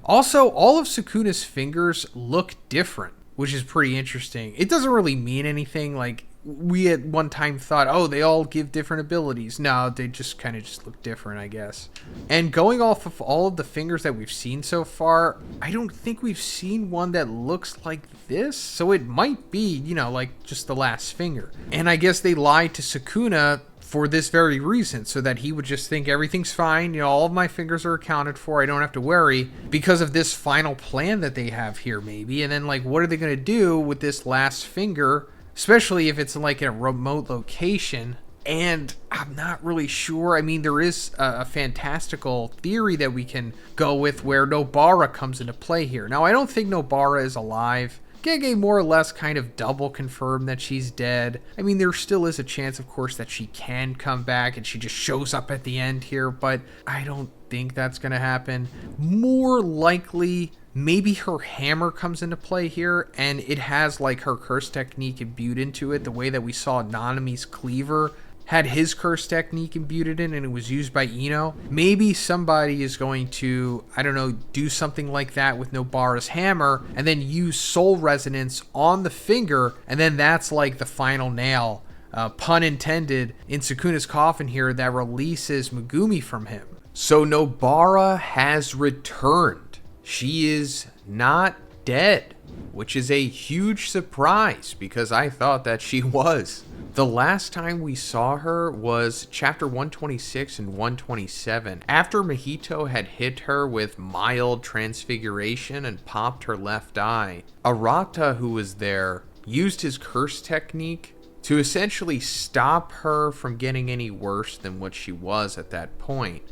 Also, all of Sukuna's fingers look different, which is pretty interesting. It doesn't really mean anything. Like, we at one time thought, oh, they all give different abilities. No, they just kind of just look different, I guess. And going off of all of the fingers that we've seen so far, I don't think we've seen one that looks like this. So it might be, like just the last finger. And I guess they lied to Sukuna for this very reason, so that he would just think everything's fine, all of my fingers are accounted for, I don't have to worry, because of this final plan that they have here, maybe. And then, like, what are they going to do with this last finger, especially if it's like in a remote location? And I'm not really sure. I mean, there is a fantastical theory that we can go with where Nobara comes into play here. Now, I don't think Nobara is alive. Gege more or less kind of double confirmed that she's dead. I mean, there still is a chance, of course, that she can come back and she just shows up at the end here, but I don't think that's going to happen. More likely, maybe her hammer comes into play here, and it has like her curse technique imbued into it, the way that we saw Nanami's cleaver had his curse technique imbued in, and it was used by Ino. Maybe somebody is going to, I don't know, do something like that with Nobara's hammer, and then use soul resonance on the finger, and then that's like the final nail, pun intended, in Sukuna's coffin here that releases Megumi from him. So Nobara has returned. She is not dead, which is a huge surprise because I thought that she was. The last time we saw her was chapter 126 and 127. After Mahito had hit her with mild transfiguration and popped her left eye, Arata, who was there, used his curse technique to essentially stop her from getting any worse than what she was at that point.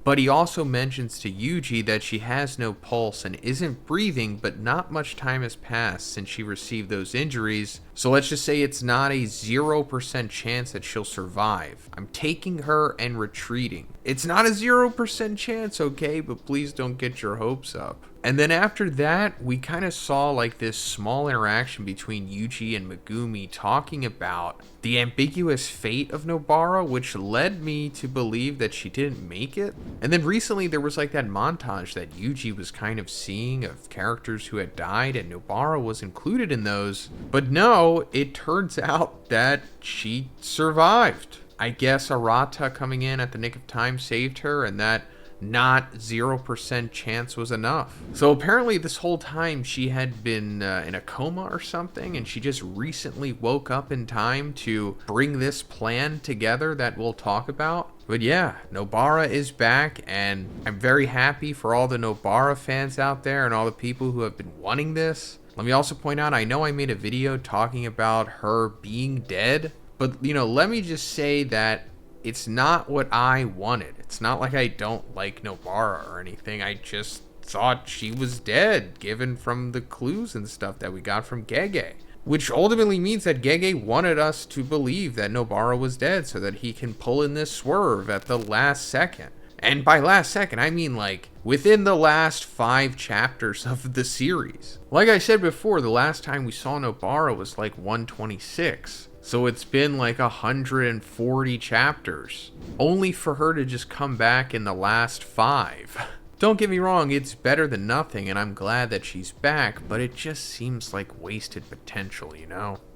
But he also mentions to YUJI that she has no pulse and isn't breathing, but not much time has passed since she received those injuries, so let's just say it's not a 0% chance that she'll survive. I'm taking her and retreating. It's not a 0% chance, okay, but please don't get your hopes up. And then after that, we kind of saw like this small interaction between YUJI and Megumi talking about the ambiguous fate of Nobara, which led me to believe that she didn't make it. And then recently there was like that montage that YUJI was kind of seeing of characters who had died, and Nobara was included in those. But no, it turns out that she survived. I guess Arata coming in at the nick of time saved her, and that not 0% chance was enough. So apparently this whole time she had been in a coma or something, and she just recently woke up in time to bring this plan together that we'll talk about. But yeah, Nobara is back, and I'm very happy for all the Nobara fans out there and all the people who have been wanting this. Let me also point out, I know I made a video talking about her being dead, but let me just say that it's not what I wanted. It's not like I don't like Nobara or anything. I just thought she was dead, given from the clues and stuff that we got from Gege. Which ultimately means that Gege wanted us to believe that Nobara was dead so that he can pull in this swerve at the last second. And by last second, I mean like within the last 5 chapters of the series. Like I said before, the last time we saw Nobara was like 126. So it's been like 140 chapters, only for her to just come back in the last 5. Don't get me wrong, it's better than nothing, and I'm glad that she's back, but it just seems like wasted potential,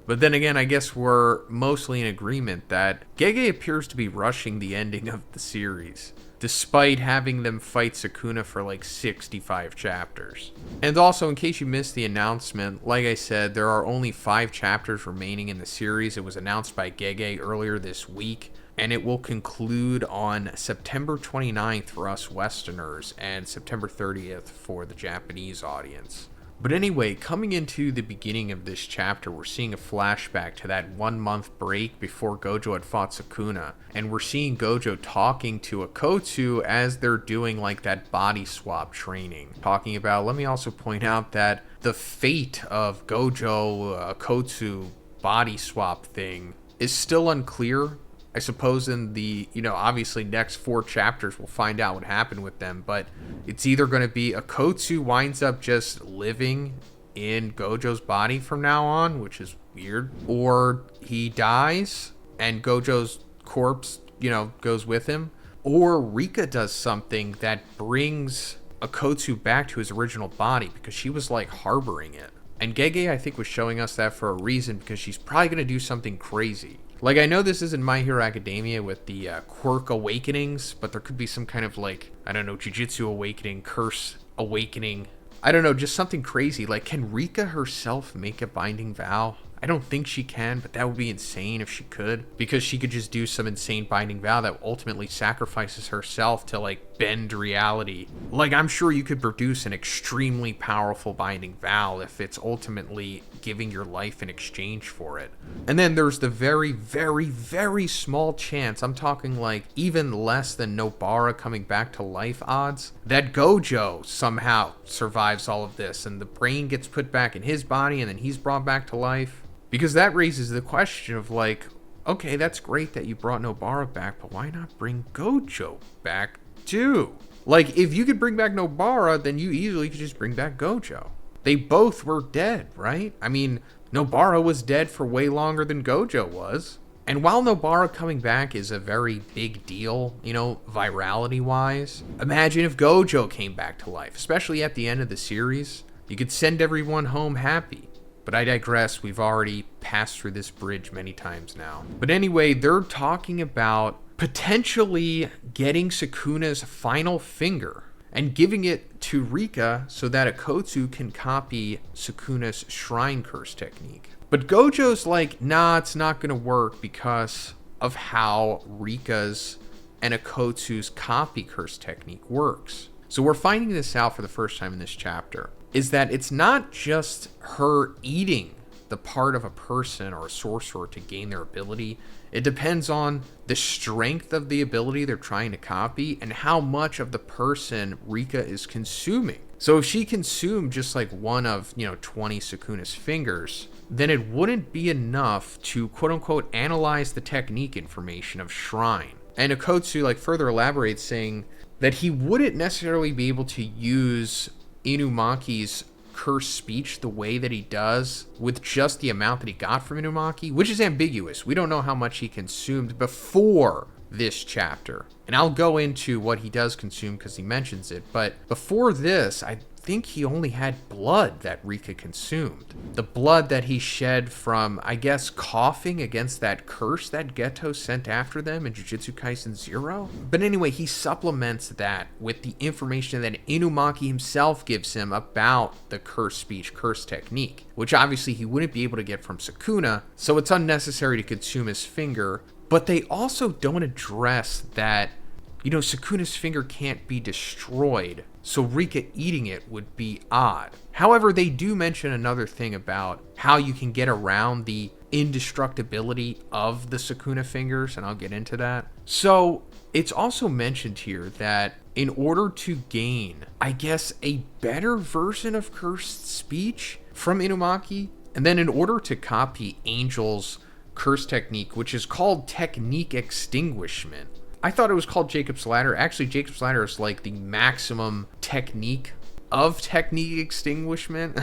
But then again, I guess we're mostly in agreement that Gege appears to be rushing the ending of the series, despite having them fight Sukuna for like 65 chapters. And also, in case you missed the announcement, like I said, there are only 5 chapters remaining in the series. It was announced by Gege earlier this week, and it will conclude on September 29th for us Westerners and September 30th for the Japanese audience. But anyway, coming into the beginning of this chapter, we're seeing a flashback to that 1-month break before Gojo had fought Sukuna. And we're seeing Gojo talking to Akotsu as they're doing like that body swap training. Talking about, let me also point out that the fate of Gojo Akotsu body swap thing is still unclear. I suppose in the, obviously next 4 chapters we'll find out what happened with them, but it's either going to be Akotsu winds up just living in Gojo's body from now on, which is weird, or he dies and Gojo's corpse, goes with him, or Rika does something that brings Akotsu back to his original body because she was like harboring it. And Gege, I think, was showing us that for a reason, because she's probably going to do something crazy. Like, I know this isn't My Hero Academia with the quirk awakenings, but there could be some kind of, like, I don't know, Jujutsu awakening, curse awakening. I don't know, just something crazy. Like, can Rika herself make a binding vow? I don't think she can, but that would be insane if she could, because she could just do some insane binding vow that ultimately sacrifices herself to, like, bend reality. Like, I'm sure you could produce an extremely powerful binding vow if it's ultimately giving your life in exchange for it. And then there's the very, very, very small chance, I'm talking like even less than Nobara coming back to life odds, that Gojo somehow survives all of this and the brain gets put back in his body and then he's brought back to life. Because that raises the question of, like, okay, that's great that you brought Nobara back, but why not bring Gojo back too? Like, if you could bring back Nobara, then you easily could just bring back Gojo. They both were dead, right? I mean, Nobara was dead for way longer than Gojo was. And while Nobara coming back is a very big deal, you know, virality-wise, imagine if Gojo came back to life, especially at the end of the series. You could send everyone home happy. But I digress, we've already passed through this bridge many times now. But anyway, they're talking about potentially getting Sukuna's final finger and giving it to Rika so that Akotsu can copy Sukuna's shrine curse technique. But Gojo's like, nah, it's not gonna work because of how Rika's and Akotsu's copy curse technique works. So we're finding this out for the first time in this chapter, is that it's not just her eating the part of a person or a sorcerer to gain their ability. It depends on the strength of the ability they're trying to copy and how much of the person Rika is consuming. So if she consumed just like one of, 20 Sukuna's fingers, then it wouldn't be enough to quote unquote analyze the technique information of Shrine. And Akotsu like further elaborates saying that he wouldn't necessarily be able to use Inumaki's cursed speech the way that he does with just the amount that he got from Inumaki, which is ambiguous. We don't know how much he consumed before this chapter. And I'll go into what he does consume because he mentions it. But before this, I think he only had blood that Rika consumed. The blood that he shed from, I guess, coughing against that curse that Geto sent after them in Jujutsu Kaisen 0. But anyway, he supplements that with the information that Inumaki himself gives him about the curse speech, curse technique, which obviously he wouldn't be able to get from Sukuna, so it's unnecessary to consume his finger. But they also don't address that, Sukuna's finger can't be destroyed, so Rika eating it would be odd. However, they do mention another thing about how you can get around the indestructibility of the Sukuna fingers, and I'll get into that. So, it's also mentioned here that in order to gain, I guess, a better version of cursed speech from Inumaki, and then in order to copy Angel's curse technique, which is called technique extinguishment. I thought it was called Jacob's Ladder. Actually, Jacob's Ladder is like the maximum technique of technique extinguishment.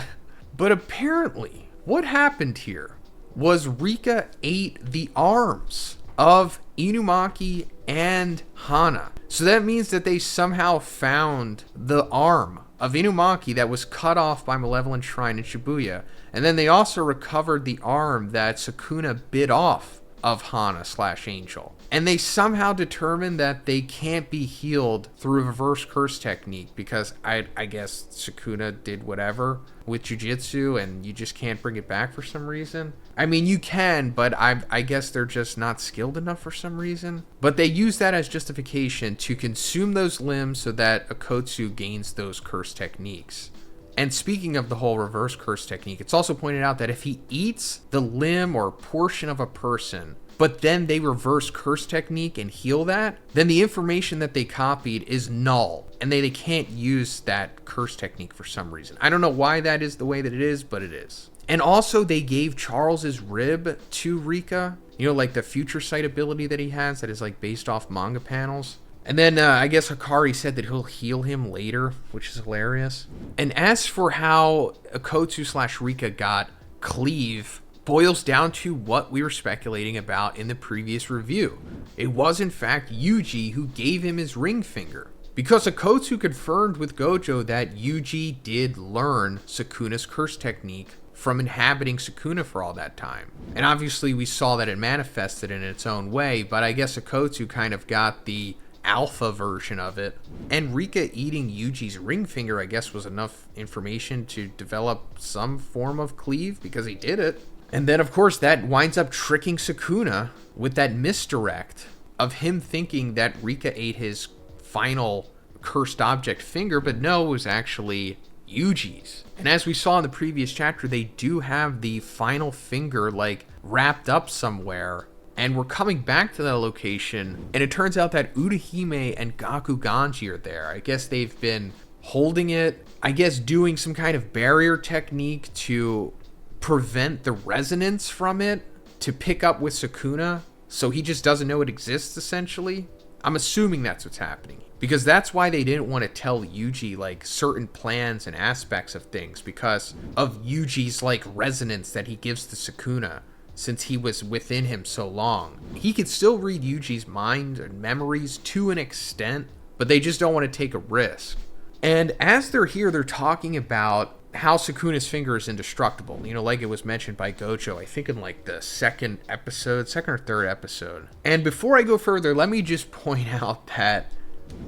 But apparently, what happened here was Rika ate the arms of Inumaki and Hana. So that means that they somehow found the arm of Inumaki that was cut off by Malevolent Shrine in Shibuya. And then they also recovered the arm that Sukuna bit off of Hana/Angel. And they somehow determined that they can't be healed through a reverse curse technique because I guess Sukuna did whatever with Jujutsu and you just can't bring it back for some reason. I mean, you can, but I guess they're just not skilled enough for some reason. But they use that as justification to consume those limbs so that Akotsu gains those curse techniques. And speaking of the whole reverse curse technique, it's also pointed out that if he eats the limb or portion of a person, but then they reverse curse technique and heal that, then the information that they copied is null, and they can't use that curse technique for some reason. I don't know why that is the way that it is, but it is. And also they gave Charles's rib to Rika, like the future sight ability that he has that is like based off manga panels. And then I guess Hikari said that he'll heal him later, which is hilarious. And as for how Akotsu/Rika got Cleave, boils down to what we were speculating about in the previous review. It was in fact YUJI who gave him his ring finger. Because Akotsu confirmed with Gojo that YUJI did learn Sukuna's curse technique from inhabiting Sukuna for all that time. And obviously we saw that it manifested in its own way, but I guess Akotsu kind of got the alpha version of it. And Rika eating Yuji's ring finger, I guess, was enough information to develop some form of cleave, because he did it. And then, of course, that winds up tricking Sukuna with that misdirect of him thinking that Rika ate his final cursed object finger, but no, it was actually Yuji's. And as we saw in the previous chapter, they do have the final finger, like, wrapped up somewhere. And we're coming back to that location, and it turns out that Urahime and Gaku Ganji are there. I guess they've been holding it, I guess doing some kind of barrier technique to prevent the resonance from it to pick up with Sukuna, so he just doesn't know it exists, essentially. I'm assuming that's what's happening, because that's why they didn't want to tell Yuji, like, certain plans and aspects of things, because of Yuji's, like, resonance that he gives to Sukuna. Since he was within him so long, he could still read Yuji's mind and memories to an extent, but they just don't want to take a risk. And as they're here, they're talking about how Sukuna's finger is indestructible. You know, like it was mentioned by Gojo, I think in like the second or third episode. And before I go further, let me just point out that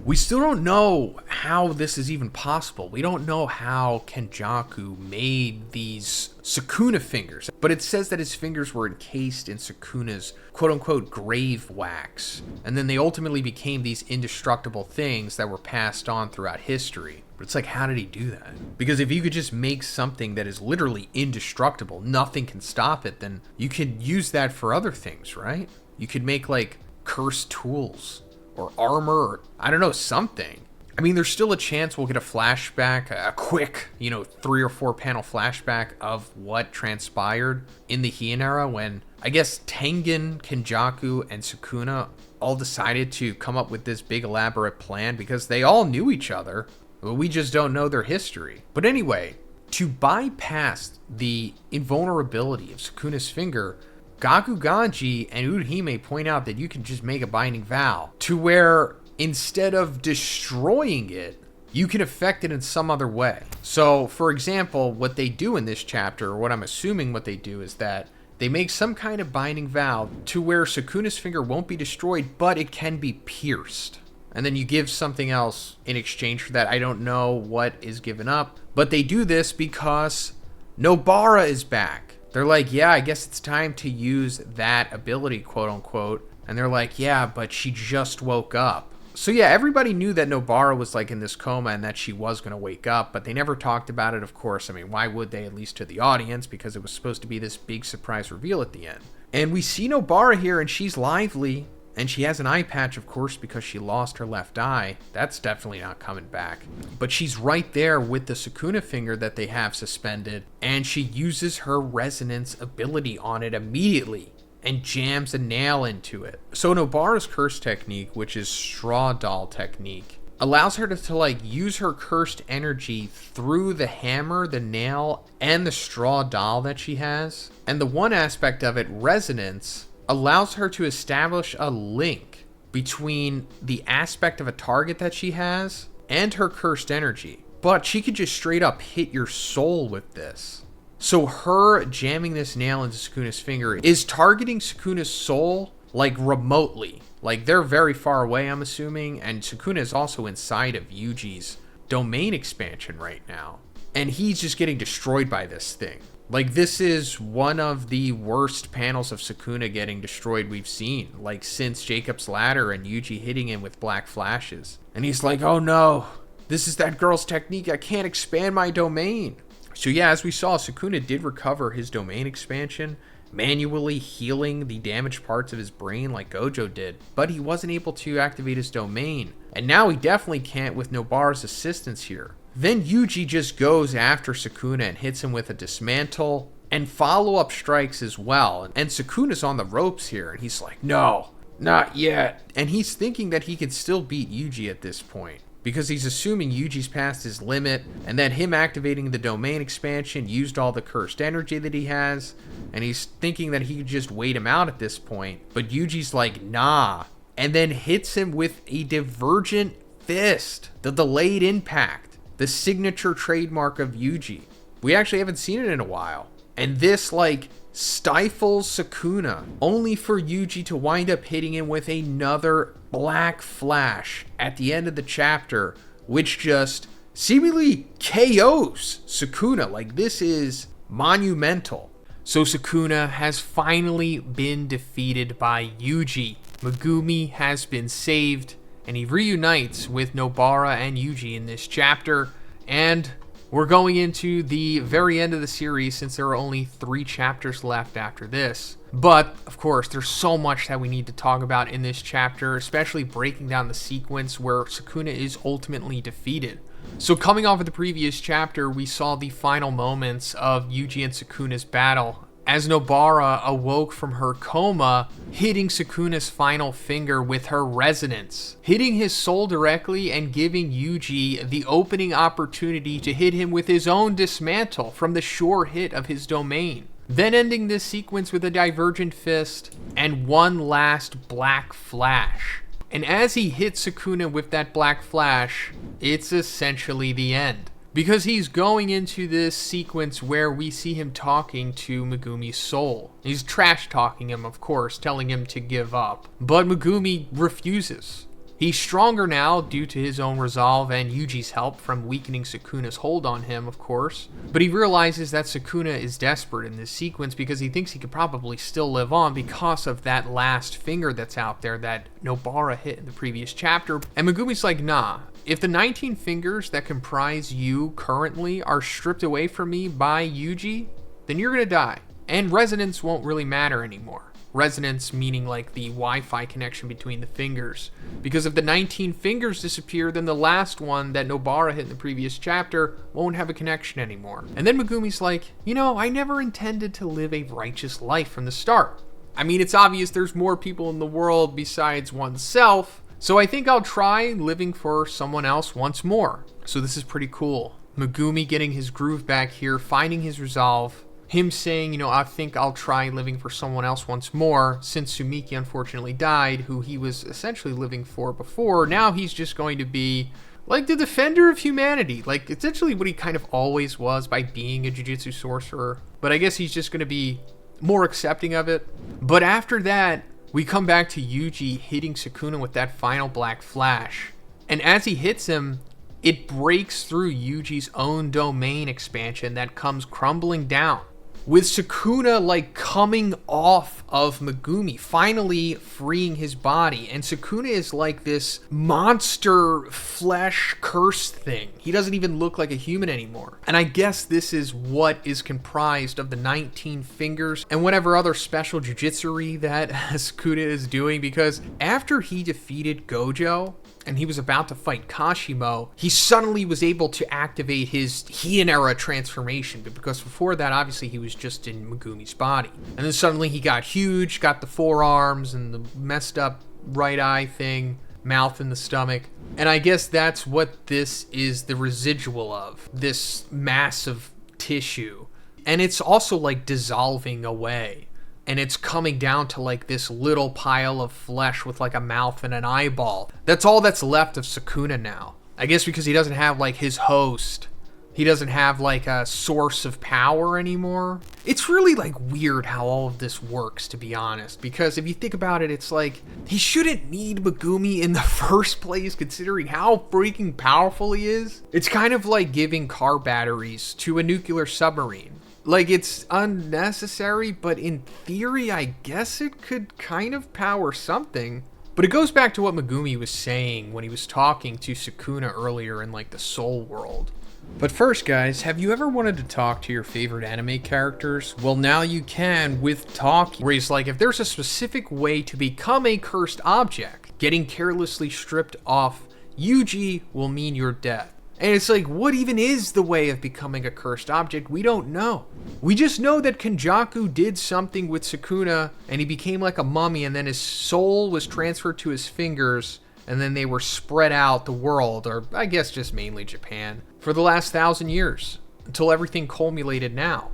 we still don't know how this is even possible. We don't know how Kenjaku made these Sukuna fingers, but it says that his fingers were encased in Sukuna's quote-unquote grave wax, and then they ultimately became these indestructible things that were passed on throughout history. But it's like, how did he do that? Because if you could just make something that is literally indestructible, nothing can stop it, then you could use that for other things, right? You could make like cursed tools or armor, or I don't know, something. I mean, there's still a chance we'll get a flashback, a quick, 3 or 4 panel flashback of what transpired in the Heian era when, I guess, Tengen, Kenjaku, and Sukuna all decided to come up with this big elaborate plan because they all knew each other, but we just don't know their history. But anyway, to bypass the invulnerability of Sukuna's finger, Gaku Ganji and Urahime point out that you can just make a binding vow to where instead of destroying it, you can affect it in some other way. So, for example, what they do in this chapter, or what I'm assuming what they do, is that they make some kind of binding vow to where Sukuna's finger won't be destroyed, but it can be pierced. And then you give something else in exchange for that. I don't know what is given up, but they do this because Nobara is back. They're like, yeah, I guess it's time to use that ability, quote unquote. And they're like, yeah, but she just woke up. So yeah, everybody knew that Nobara was like in this coma and that she was going to wake up, but they never talked about it, of course. I mean, why would they, at least to the audience, because it was supposed to be this big surprise reveal at the end. And we see Nobara here, and she's lively, and she has an eye patch, of course, because she lost her left eye. That's definitely not coming back. But she's right there with the Sukuna finger that they have suspended, and she uses her resonance ability on it immediately and jams a nail into it. So Nobara's curse technique, which is straw doll technique, allows her to like use her cursed energy through the hammer, the nail, and the straw doll that she has. And the one aspect of it, resonance, allows her to establish a link between the aspect of a target that she has and her cursed energy. But she could just straight up hit your soul with this. So her jamming this nail into Sukuna's finger is targeting Sukuna's soul, like, remotely. Like, they're very far away, I'm assuming, and Sukuna is also inside of Yuji's domain expansion right now. And he's just getting destroyed by this thing. Like, this is one of the worst panels of Sukuna getting destroyed we've seen, like, since Jacob's Ladder and Yuji hitting him with black flashes. And he's like, oh no, this is that girl's technique, I can't expand my domain. So yeah, as we saw, Sukuna did recover his domain expansion, manually healing the damaged parts of his brain like Gojo did, but he wasn't able to activate his domain. And now he definitely can't with Nobara's assistance here. Then Yuji just goes after Sukuna and hits him with a dismantle and follow-up strikes as well. And Sukuna's on the ropes here, and he's like, no, not yet. And he's thinking that he can still beat Yuji at this point, because he's assuming Yuji's past his limit, and that him activating the domain expansion used all the cursed energy that he has, and he's thinking that he could just wait him out at this point. But Yuji's like, nah, and then hits him with a divergent fist, the delayed impact. The signature trademark of Yuji. We actually haven't seen it in a while. And this, like, stifles Sukuna, only for Yuji to wind up hitting him with another black flash at the end of the chapter, which just seemingly KOs Sukuna. Like, this is monumental. So Sukuna has finally been defeated by Yuji. Megumi has been saved, and he reunites with Nobara and Yuji in this chapter, and we're going into the very end of the series since there are only 3 chapters left after this. But, of course, there's so much that we need to talk about in this chapter, especially breaking down the sequence where Sukuna is ultimately defeated. So coming off of the previous chapter, we saw the final moments of Yuji and Sukuna's battle, as Nobara awoke from her coma, hitting Sukuna's final finger with her resonance, hitting his soul directly and giving Yuji the opening opportunity to hit him with his own dismantle from the sure hit of his domain. Then ending this sequence with a divergent fist and one last black flash. And as he hits Sukuna with that black flash, it's essentially the end. Because he's going into this sequence where we see him talking to Megumi's soul. He's trash-talking him, of course, telling him to give up. But Megumi refuses. He's stronger now due to his own resolve and Yuji's help from weakening Sukuna's hold on him, of course. But he realizes that Sukuna is desperate in this sequence because he thinks he could probably still live on because of that last finger that's out there that Nobara hit in the previous chapter. And Megumi's like, nah. If the 19 fingers that comprise you currently are stripped away from me by Yuji, then you're gonna die. And resonance won't really matter anymore. Resonance meaning like the Wi-Fi connection between the fingers. Because if the 19 fingers disappear, then the last one that Nobara hit in the previous chapter won't have a connection anymore. And then Megumi's like, you know, I never intended to live a righteous life from the start. I mean, it's obvious there's more people in the world besides oneself, so I think I'll try living for someone else once more. So this is pretty cool. Megumi getting his groove back here, finding his resolve. Him saying, you know, I think I'll try living for someone else once more, since Sumiki unfortunately died, who he was essentially living for before. Now he's just going to be like the defender of humanity, like essentially what he kind of always was by being a Jujutsu sorcerer. But I guess he's just going to be more accepting of it. But after that, we come back to Yuji hitting Sukuna with that final black flash. And as he hits him, it breaks through Yuji's own domain expansion that comes crumbling down, with Sukuna like coming off of Megumi, finally freeing his body. And Sukuna is like this monster flesh curse thing. He doesn't even look like a human anymore. And I guess this is what is comprised of the 19 fingers and whatever other special jujitsu that Sukuna is doing, because after he defeated Gojo and he was about to fight Kashimo, he suddenly was able to activate his Heian era transformation, because before that, obviously, he was just in Megumi's body. And then suddenly he got huge, got the forearms and the messed up right eye thing, mouth in the stomach. And I guess that's what this is the residual of, this mass of tissue. And it's also like dissolving away. And it's coming down to like this little pile of flesh with like a mouth and an eyeball. That's all that's left of Sukuna now. I guess because he doesn't have like his host. He doesn't have like a source of power anymore. It's really like weird how all of this works, to be honest. Because if you think about it, it's like he shouldn't need Megumi in the first place, considering how freaking powerful he is. It's kind of like giving car batteries to a nuclear submarine. Like, it's unnecessary, but in theory, I guess it could kind of power something. But it goes back to what Megumi was saying when he was talking to Sukuna earlier in, like, the Soul World. But first, guys, have you ever wanted to talk to your favorite anime characters? Well, now you can with Talkie, where he's like, if there's a specific way to become a cursed object, getting carelessly stripped off YUJI will mean your death. And it's like, what even is the way of becoming a cursed object? We don't know. We just know that Kenjaku did something with Sukuna, and he became like a mummy, and then his soul was transferred to his fingers, and then they were spread out the world, or I guess just mainly Japan, for the last 1,000 years, until everything culminated now.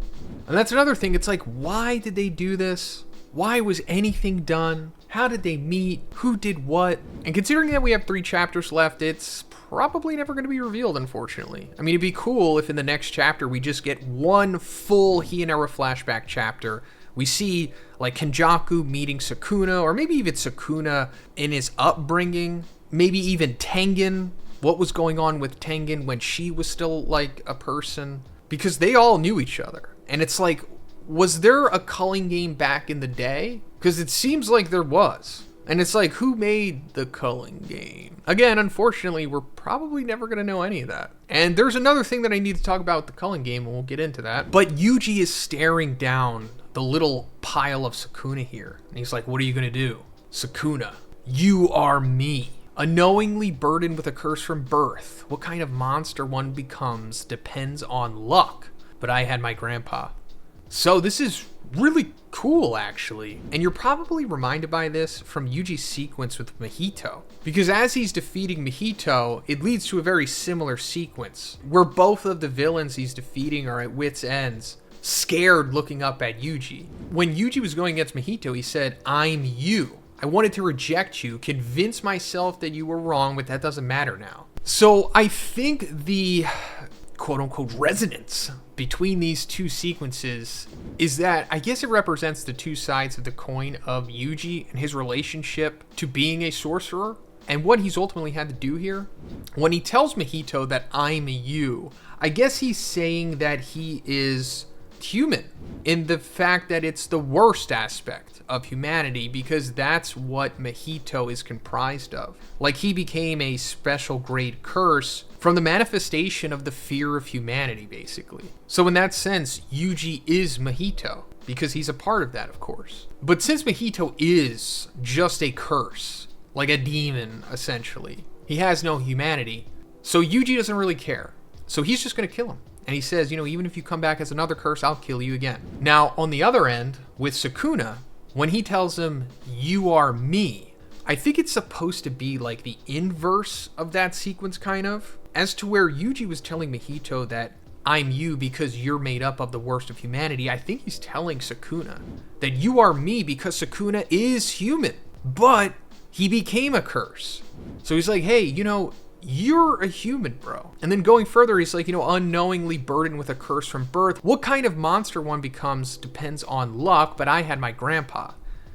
And that's another thing, it's like, why did they do this? Why was anything done? How did they meet? Who did what? And considering that we have 3 chapters left, it's probably never going to be revealed, unfortunately. I mean, it'd be cool if in the next chapter we just get one full Hionara flashback chapter. We see like Kenjaku meeting Sukuna, or maybe even Sukuna in his upbringing. Maybe even Tengen. What was going on with Tengen when she was still like a person? Because they all knew each other. And it's like, was there a culling game back in the day? Because it seems like there was. And it's like, who made the culling game? Again, unfortunately, we're probably never going to know any of that. And there's another thing that I need to talk about with the culling game, and we'll get into that. But Yuji is staring down the little pile of Sukuna here. And he's like, what are you going to do? Sukuna, you are me. Unknowingly burdened with a curse from birth. What kind of monster one becomes depends on luck. But I had my grandpa. So this is really cool, actually. And you're probably reminded by this from Yuji's sequence with Mahito. Because as he's defeating Mahito, it leads to a very similar sequence, where both of the villains he's defeating are at wit's ends, scared looking up at Yuji. When Yuji was going against Mahito, he said, I'm you. I wanted to reject you, convince myself that you were wrong, but that doesn't matter now. So I think the quote-unquote resonance between these two sequences is that I guess it represents the two sides of the coin of Yuji and his relationship to being a sorcerer and what he's ultimately had to do here. When he tells Mahito that I'm you, I guess he's saying that he is human in the fact that it's the worst aspect of humanity, because that's what Mahito is comprised of. Like, he became a special grade curse from the manifestation of the fear of humanity, basically. So in that sense, Yuji is Mahito, because he's a part of that, of course. But since Mahito is just a curse, like a demon, essentially, he has no humanity, so Yuji doesn't really care. So he's just going to kill him. And he says, you know, even if you come back as another curse, I'll kill you again. Now, on the other end, with Sukuna, when he tells him, you are me, I think it's supposed to be like the inverse of that sequence, kind of. As to where Yuji was telling Mahito that I'm you because you're made up of the worst of humanity, I think he's telling Sukuna that you are me because Sukuna is human, but he became a curse. So he's like, hey, you know, you're a human, bro. And then going further, he's like, you know, unknowingly burdened with a curse from birth. What kind of monster one becomes depends on luck, but I had my grandpa.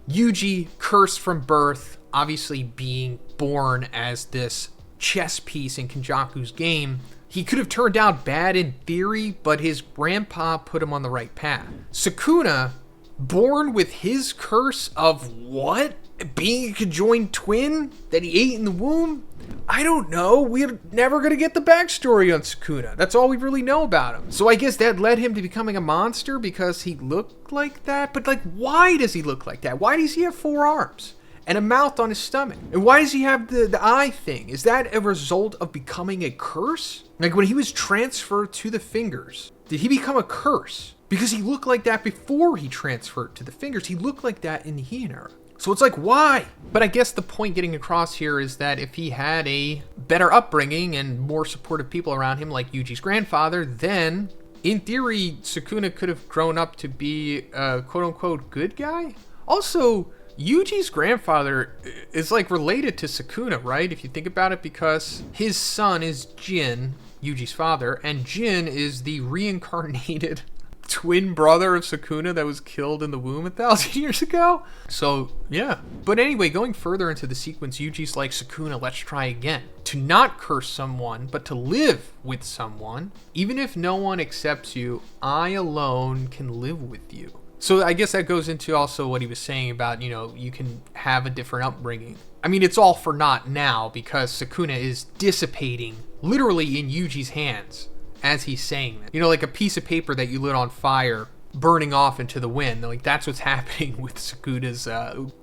Yuji, cursed from birth, obviously being born as this chess piece in Kenjaku's game. He could have turned out bad in theory, but his grandpa put him on the right path. Sukuna, born with his curse of what? Being a conjoined twin that he ate in the womb? I don't know. We're never going to get the backstory on Sukuna. That's all we really know about him. So I guess that led him to becoming a monster because he looked like that. But like, why does he look like that? Why does he have 4 arms and a mouth on his stomach? And why does he have the eye thing? Is that a result of becoming a curse? Like when he was transferred to the fingers, did he become a curse? Because he looked like that before he transferred to the fingers. He looked like that in the Heian era. So it's like, why? But I guess the point getting across here is that if he had a better upbringing and more supportive people around him, like Yuji's grandfather, then in theory, Sukuna could have grown up to be a quote-unquote good guy. Also, Yuji's grandfather is like related to Sukuna, right? If you think about it, because his son is Jin, Yuji's father, and Jin is the reincarnated twin brother of Sukuna that was killed in the womb 1,000 years ago. So, yeah. But anyway, going further into the sequence, Yuji's like, Sukuna, let's try again. To not curse someone, but to live with someone. Even if no one accepts you, I alone can live with you. So I guess that goes into also what he was saying about, you know, you can have a different upbringing. I mean, it's all for naught now because Sukuna is dissipating literally in Yuji's hands as he's saying that. You know, like a piece of paper that you lit on fire burning off into the wind. Like, that's what's happening with Sukuna's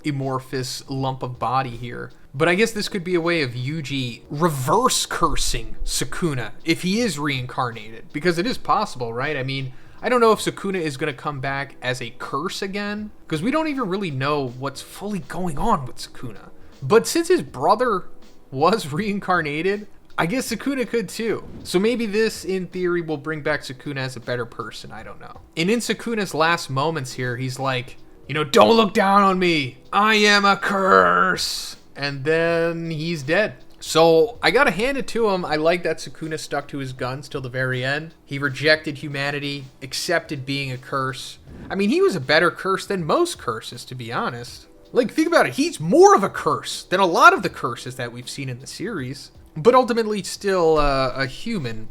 amorphous lump of body here. But I guess this could be a way of Yuji reverse cursing Sukuna if he is reincarnated. Because it is possible, right? I mean, I don't know if Sukuna is going to come back as a curse again, because we don't even really know what's fully going on with Sukuna. But since his brother was reincarnated, I guess Sukuna could too. So maybe this, in theory, will bring back Sukuna as a better person. I don't know. And in Sukuna's last moments here, he's like, don't look down on me. I am a curse. And then he's dead. So I gotta hand it to him. I like that Sukuna stuck to his guns till the very end. He rejected humanity, accepted being a curse. I mean, he was a better curse than most curses, to be honest. Like, think about it. He's more of a curse than a lot of the curses that we've seen in the series. But ultimately still a human,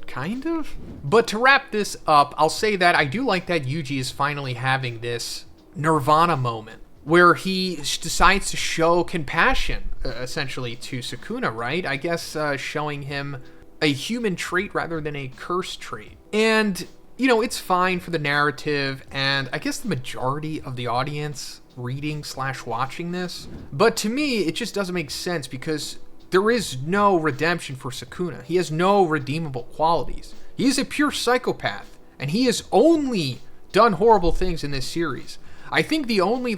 kind of. But to wrap this up, I'll say that I do like that Yuji is finally having this Nirvana moment, where he decides to show compassion, essentially, to Sukuna, right? I guess showing him a human trait rather than a curse trait. And, it's fine for the narrative, and I guess the majority of the audience reading/watching this. But to me, it just doesn't make sense because there is no redemption for Sukuna. He has no redeemable qualities. He is a pure psychopath, and he has only done horrible things in this series. I think the only,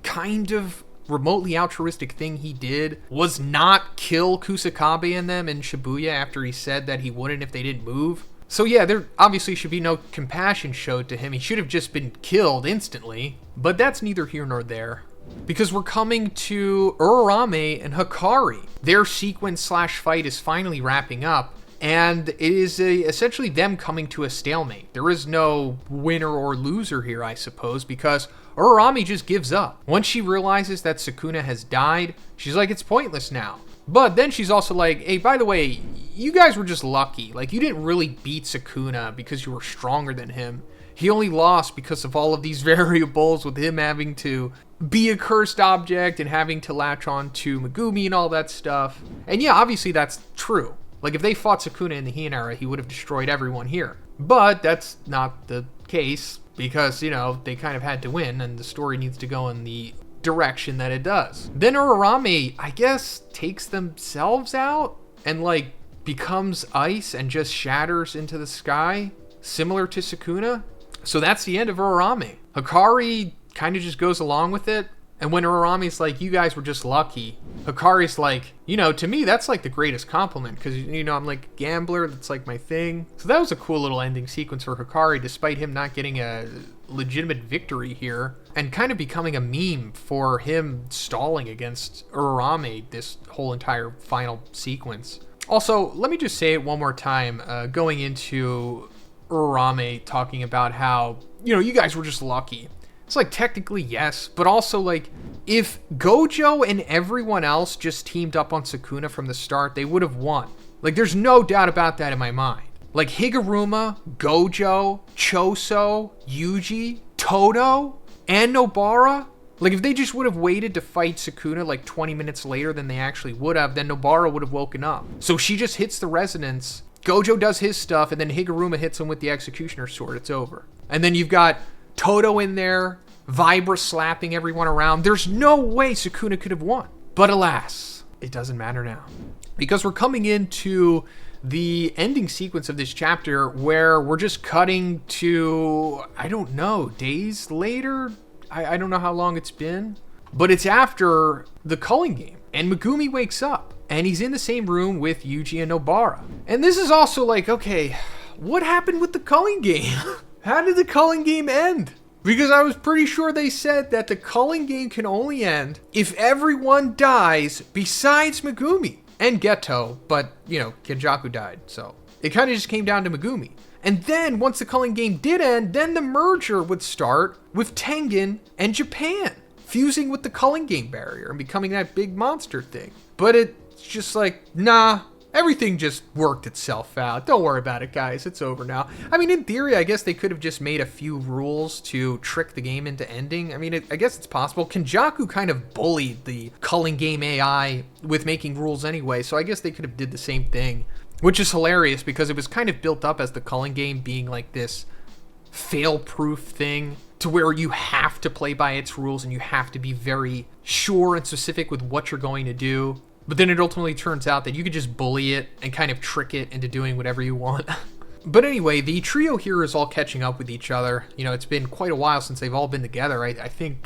kind of remotely altruistic thing he did was not kill Kusakabe and them in Shibuya after he said that he wouldn't if they didn't move. So yeah, there obviously should be no compassion showed to him. He should have just been killed instantly. But that's neither here nor there. Because we're coming to Urarame and Hikari. Their sequence/fight is finally wrapping up. And it is essentially them coming to a stalemate. There is no winner or loser here, I suppose, because Urarame just gives up. Once she realizes that Sukuna has died, she's like, it's pointless now. But then she's also like, hey, by the way, you guys were just lucky. You didn't really beat Sukuna because you were stronger than him. He only lost because of all of these variables with him having to be a cursed object and having to latch on to Megumi and all that stuff. And yeah, obviously that's true. If they fought Sukuna in the Heian era, he would have destroyed everyone here. But that's not the case because, they kind of had to win and the story needs to go in the direction that it does. Then Urarame, I guess, takes themselves out and, becomes ice and just shatters into the sky, similar to Sukuna. So that's the end of Urarame. Hikari kind of just goes along with it. And when Urarame's like, you guys were just lucky, Hikari's like, to me, that's the greatest compliment because, I'm a gambler. That's my thing. So that was a cool little ending sequence for Hikari, despite him not getting a legitimate victory here and kind of becoming a meme for him stalling against Urarame this whole entire final sequence. Also, let me just say it one more time, going into Urarame talking about how, you guys were just lucky. It's technically yes, but also if Gojo and everyone else just teamed up on Sukuna from the start, they would have won. There's no doubt about that in my mind. Higuruma, Gojo, Choso, Yuji, Todo, and Nobara. If they just would have waited to fight Sukuna 20 minutes later than they actually would have, then Nobara would have woken up. So she just hits the resonance, Gojo does his stuff, and then Higuruma hits him with the Executioner Sword. It's over. And then you've got Todo in there, Vibra slapping everyone around. There's no way Sukuna could have won. But alas, it doesn't matter now. Because we're coming into the ending sequence of this chapter where we're just cutting to, I don't know, days later? I don't know how long it's been. But it's after the culling game. And Megumi wakes up. And he's in the same room with Yuji and Nobara. And this is also okay, what happened with the culling game? How did the culling game end? Because I was pretty sure they said that the culling game can only end if everyone dies besides Megumi and Geto, but, Kenjaku died, so it kind of just came down to Megumi. And then, once the culling game did end, then the merger would start with Tengen and Japan, fusing with the culling game barrier and becoming that big monster thing. But it's just nah. Everything just worked itself out. Don't worry about it, guys. It's over now. I mean, in theory, I guess they could have just made a few rules to trick the game into ending. I mean, I guess it's possible. Kenjaku kind of bullied the culling game AI with making rules anyway, so I guess they could have did the same thing, which is hilarious because it was kind of built up as the culling game being this fail-proof thing to where you have to play by its rules and you have to be very sure and specific with what you're going to do. But then it ultimately turns out that you could just bully it and kind of trick it into doing whatever you want. But anyway, the trio here is all catching up with each other. It's been quite a while since they've all been together. I think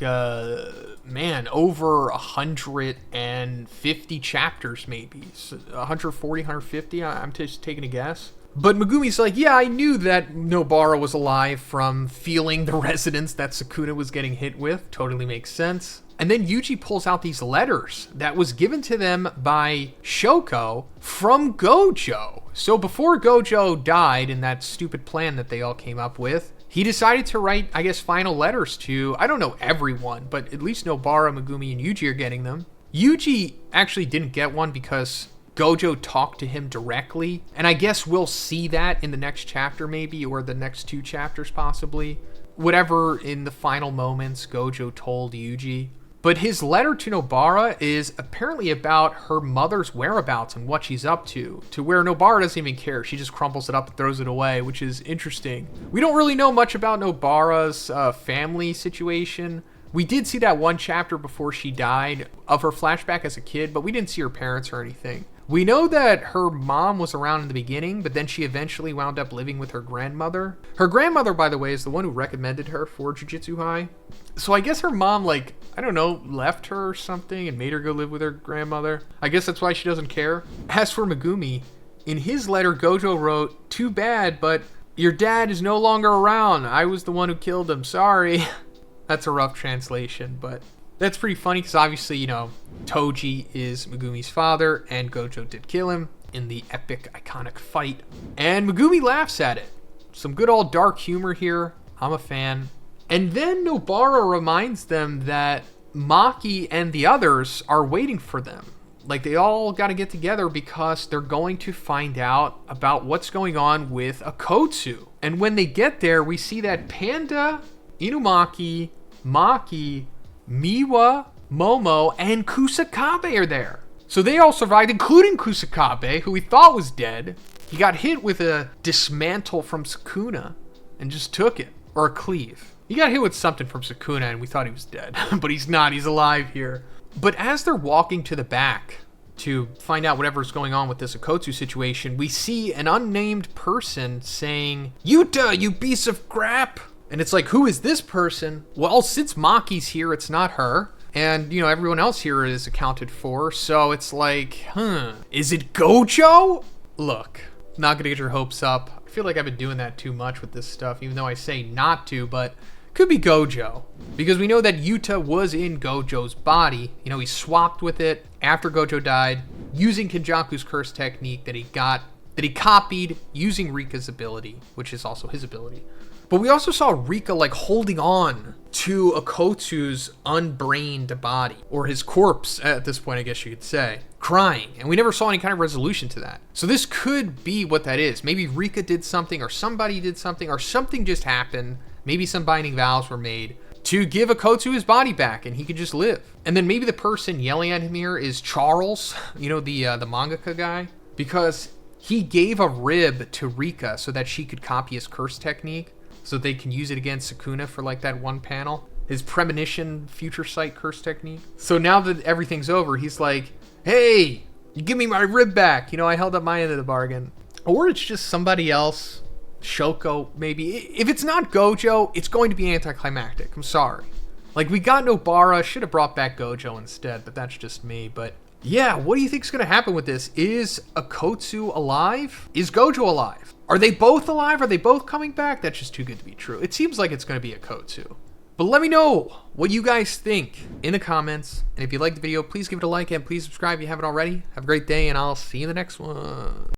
man, over 150 chapters, maybe 140, 150. I'm just taking a guess. But Megumi's like, yeah, I knew that Nobara was alive from feeling the resonance that Sukuna was getting hit with. Totally makes sense. And then Yuji pulls out these letters that was given to them by Shoko from Gojo. So before Gojo died in that stupid plan that they all came up with, he decided to write, I guess, final letters to, I don't know everyone, but at least Nobara, Megumi, and Yuji are getting them. Yuji actually didn't get one because Gojo talked to him directly. And I guess we'll see that in the next chapter maybe, or the next 2 chapters possibly. Whatever in the final moments Gojo told Yuji. But his letter to Nobara is apparently about her mother's whereabouts and what she's up to where Nobara doesn't even care. She just crumples it up and throws it away, which is interesting. We don't really know much about Nobara's family situation. We did see that one chapter before she died of her flashback as a kid, but we didn't see her parents or anything. We know that her mom was around in the beginning, but then she eventually wound up living with her grandmother. Her grandmother, by the way, is the one who recommended her for Jujutsu High. So I guess her mom, like, I don't know, left her or something and made her go live with her grandmother. I guess that's why she doesn't care. As for Megumi, in his letter, Gojo wrote, "Too bad, but your dad is no longer around. I was the one who killed him. Sorry." That's a rough translation, but that's pretty funny because obviously, you know, Toji is Megumi's father and Gojo did kill him in the epic, iconic fight. And Megumi laughs at it. Some good old dark humor here. I'm a fan. And then Nobara reminds them that Maki and the others are waiting for them. Like, they all got to get together because they're going to find out about what's going on with Akotsu. And when they get there, we see that Panda, Inumaki, Maki, Miwa, Momo, and Kusakabe are there. So they all survived, including Kusakabe, who we thought was dead. He got hit with a dismantle from Sukuna and just took it. Or a cleave. He got hit with something from Sukuna and we thought he was dead. But he's not. He's alive here. But as they're walking to the back to find out whatever's going on with this Akotsu situation, we see an unnamed person saying, "Yuta, you piece of crap!" And it's like, who is this person? Well, since Maki's here, it's not her. And, you know, everyone else here is accounted for. So it's like, is it Gojo? Look, not gonna get your hopes up. I feel like I've been doing that too much with this stuff, even though I say not to, but could be Gojo. Because we know that Yuta was in Gojo's body. You know, he swapped with it after Gojo died, using Kenjaku's curse technique that he copied using Rika's ability, which is also his ability. But we also saw Rika, like, holding on to Akotsu's unbrained body, or his corpse at this point, I guess you could say, crying. And we never saw any kind of resolution to that. So this could be what that is. Maybe Rika did something, or somebody did something, or something just happened. Maybe some binding vows were made to give Akotsu his body back and he could just live. And then maybe the person yelling at him here is Charles, you know, the mangaka guy, because he gave a rib to Rika so that she could copy his curse technique, so they can use it against Sukuna for like that one panel. His premonition future sight curse technique. So now that everything's over, he's like, "Hey, you give me my rib back. You know, I held up my end of the bargain." Or it's just somebody else. Shoko, maybe. If it's not Gojo, it's going to be anticlimactic. I'm sorry. Like, we got Nobara. Should have brought back Gojo instead, but that's just me. But yeah, what do you think is going to happen with this? Is Akotsu alive? Is Gojo alive? Are they both alive? Are they both coming back? That's just too good to be true. It seems like it's going to be Akotsu. But let me know what you guys think in the comments. And if you liked the video, please give it a like and please subscribe if you haven't already. Have a great day, and I'll see you in the next one.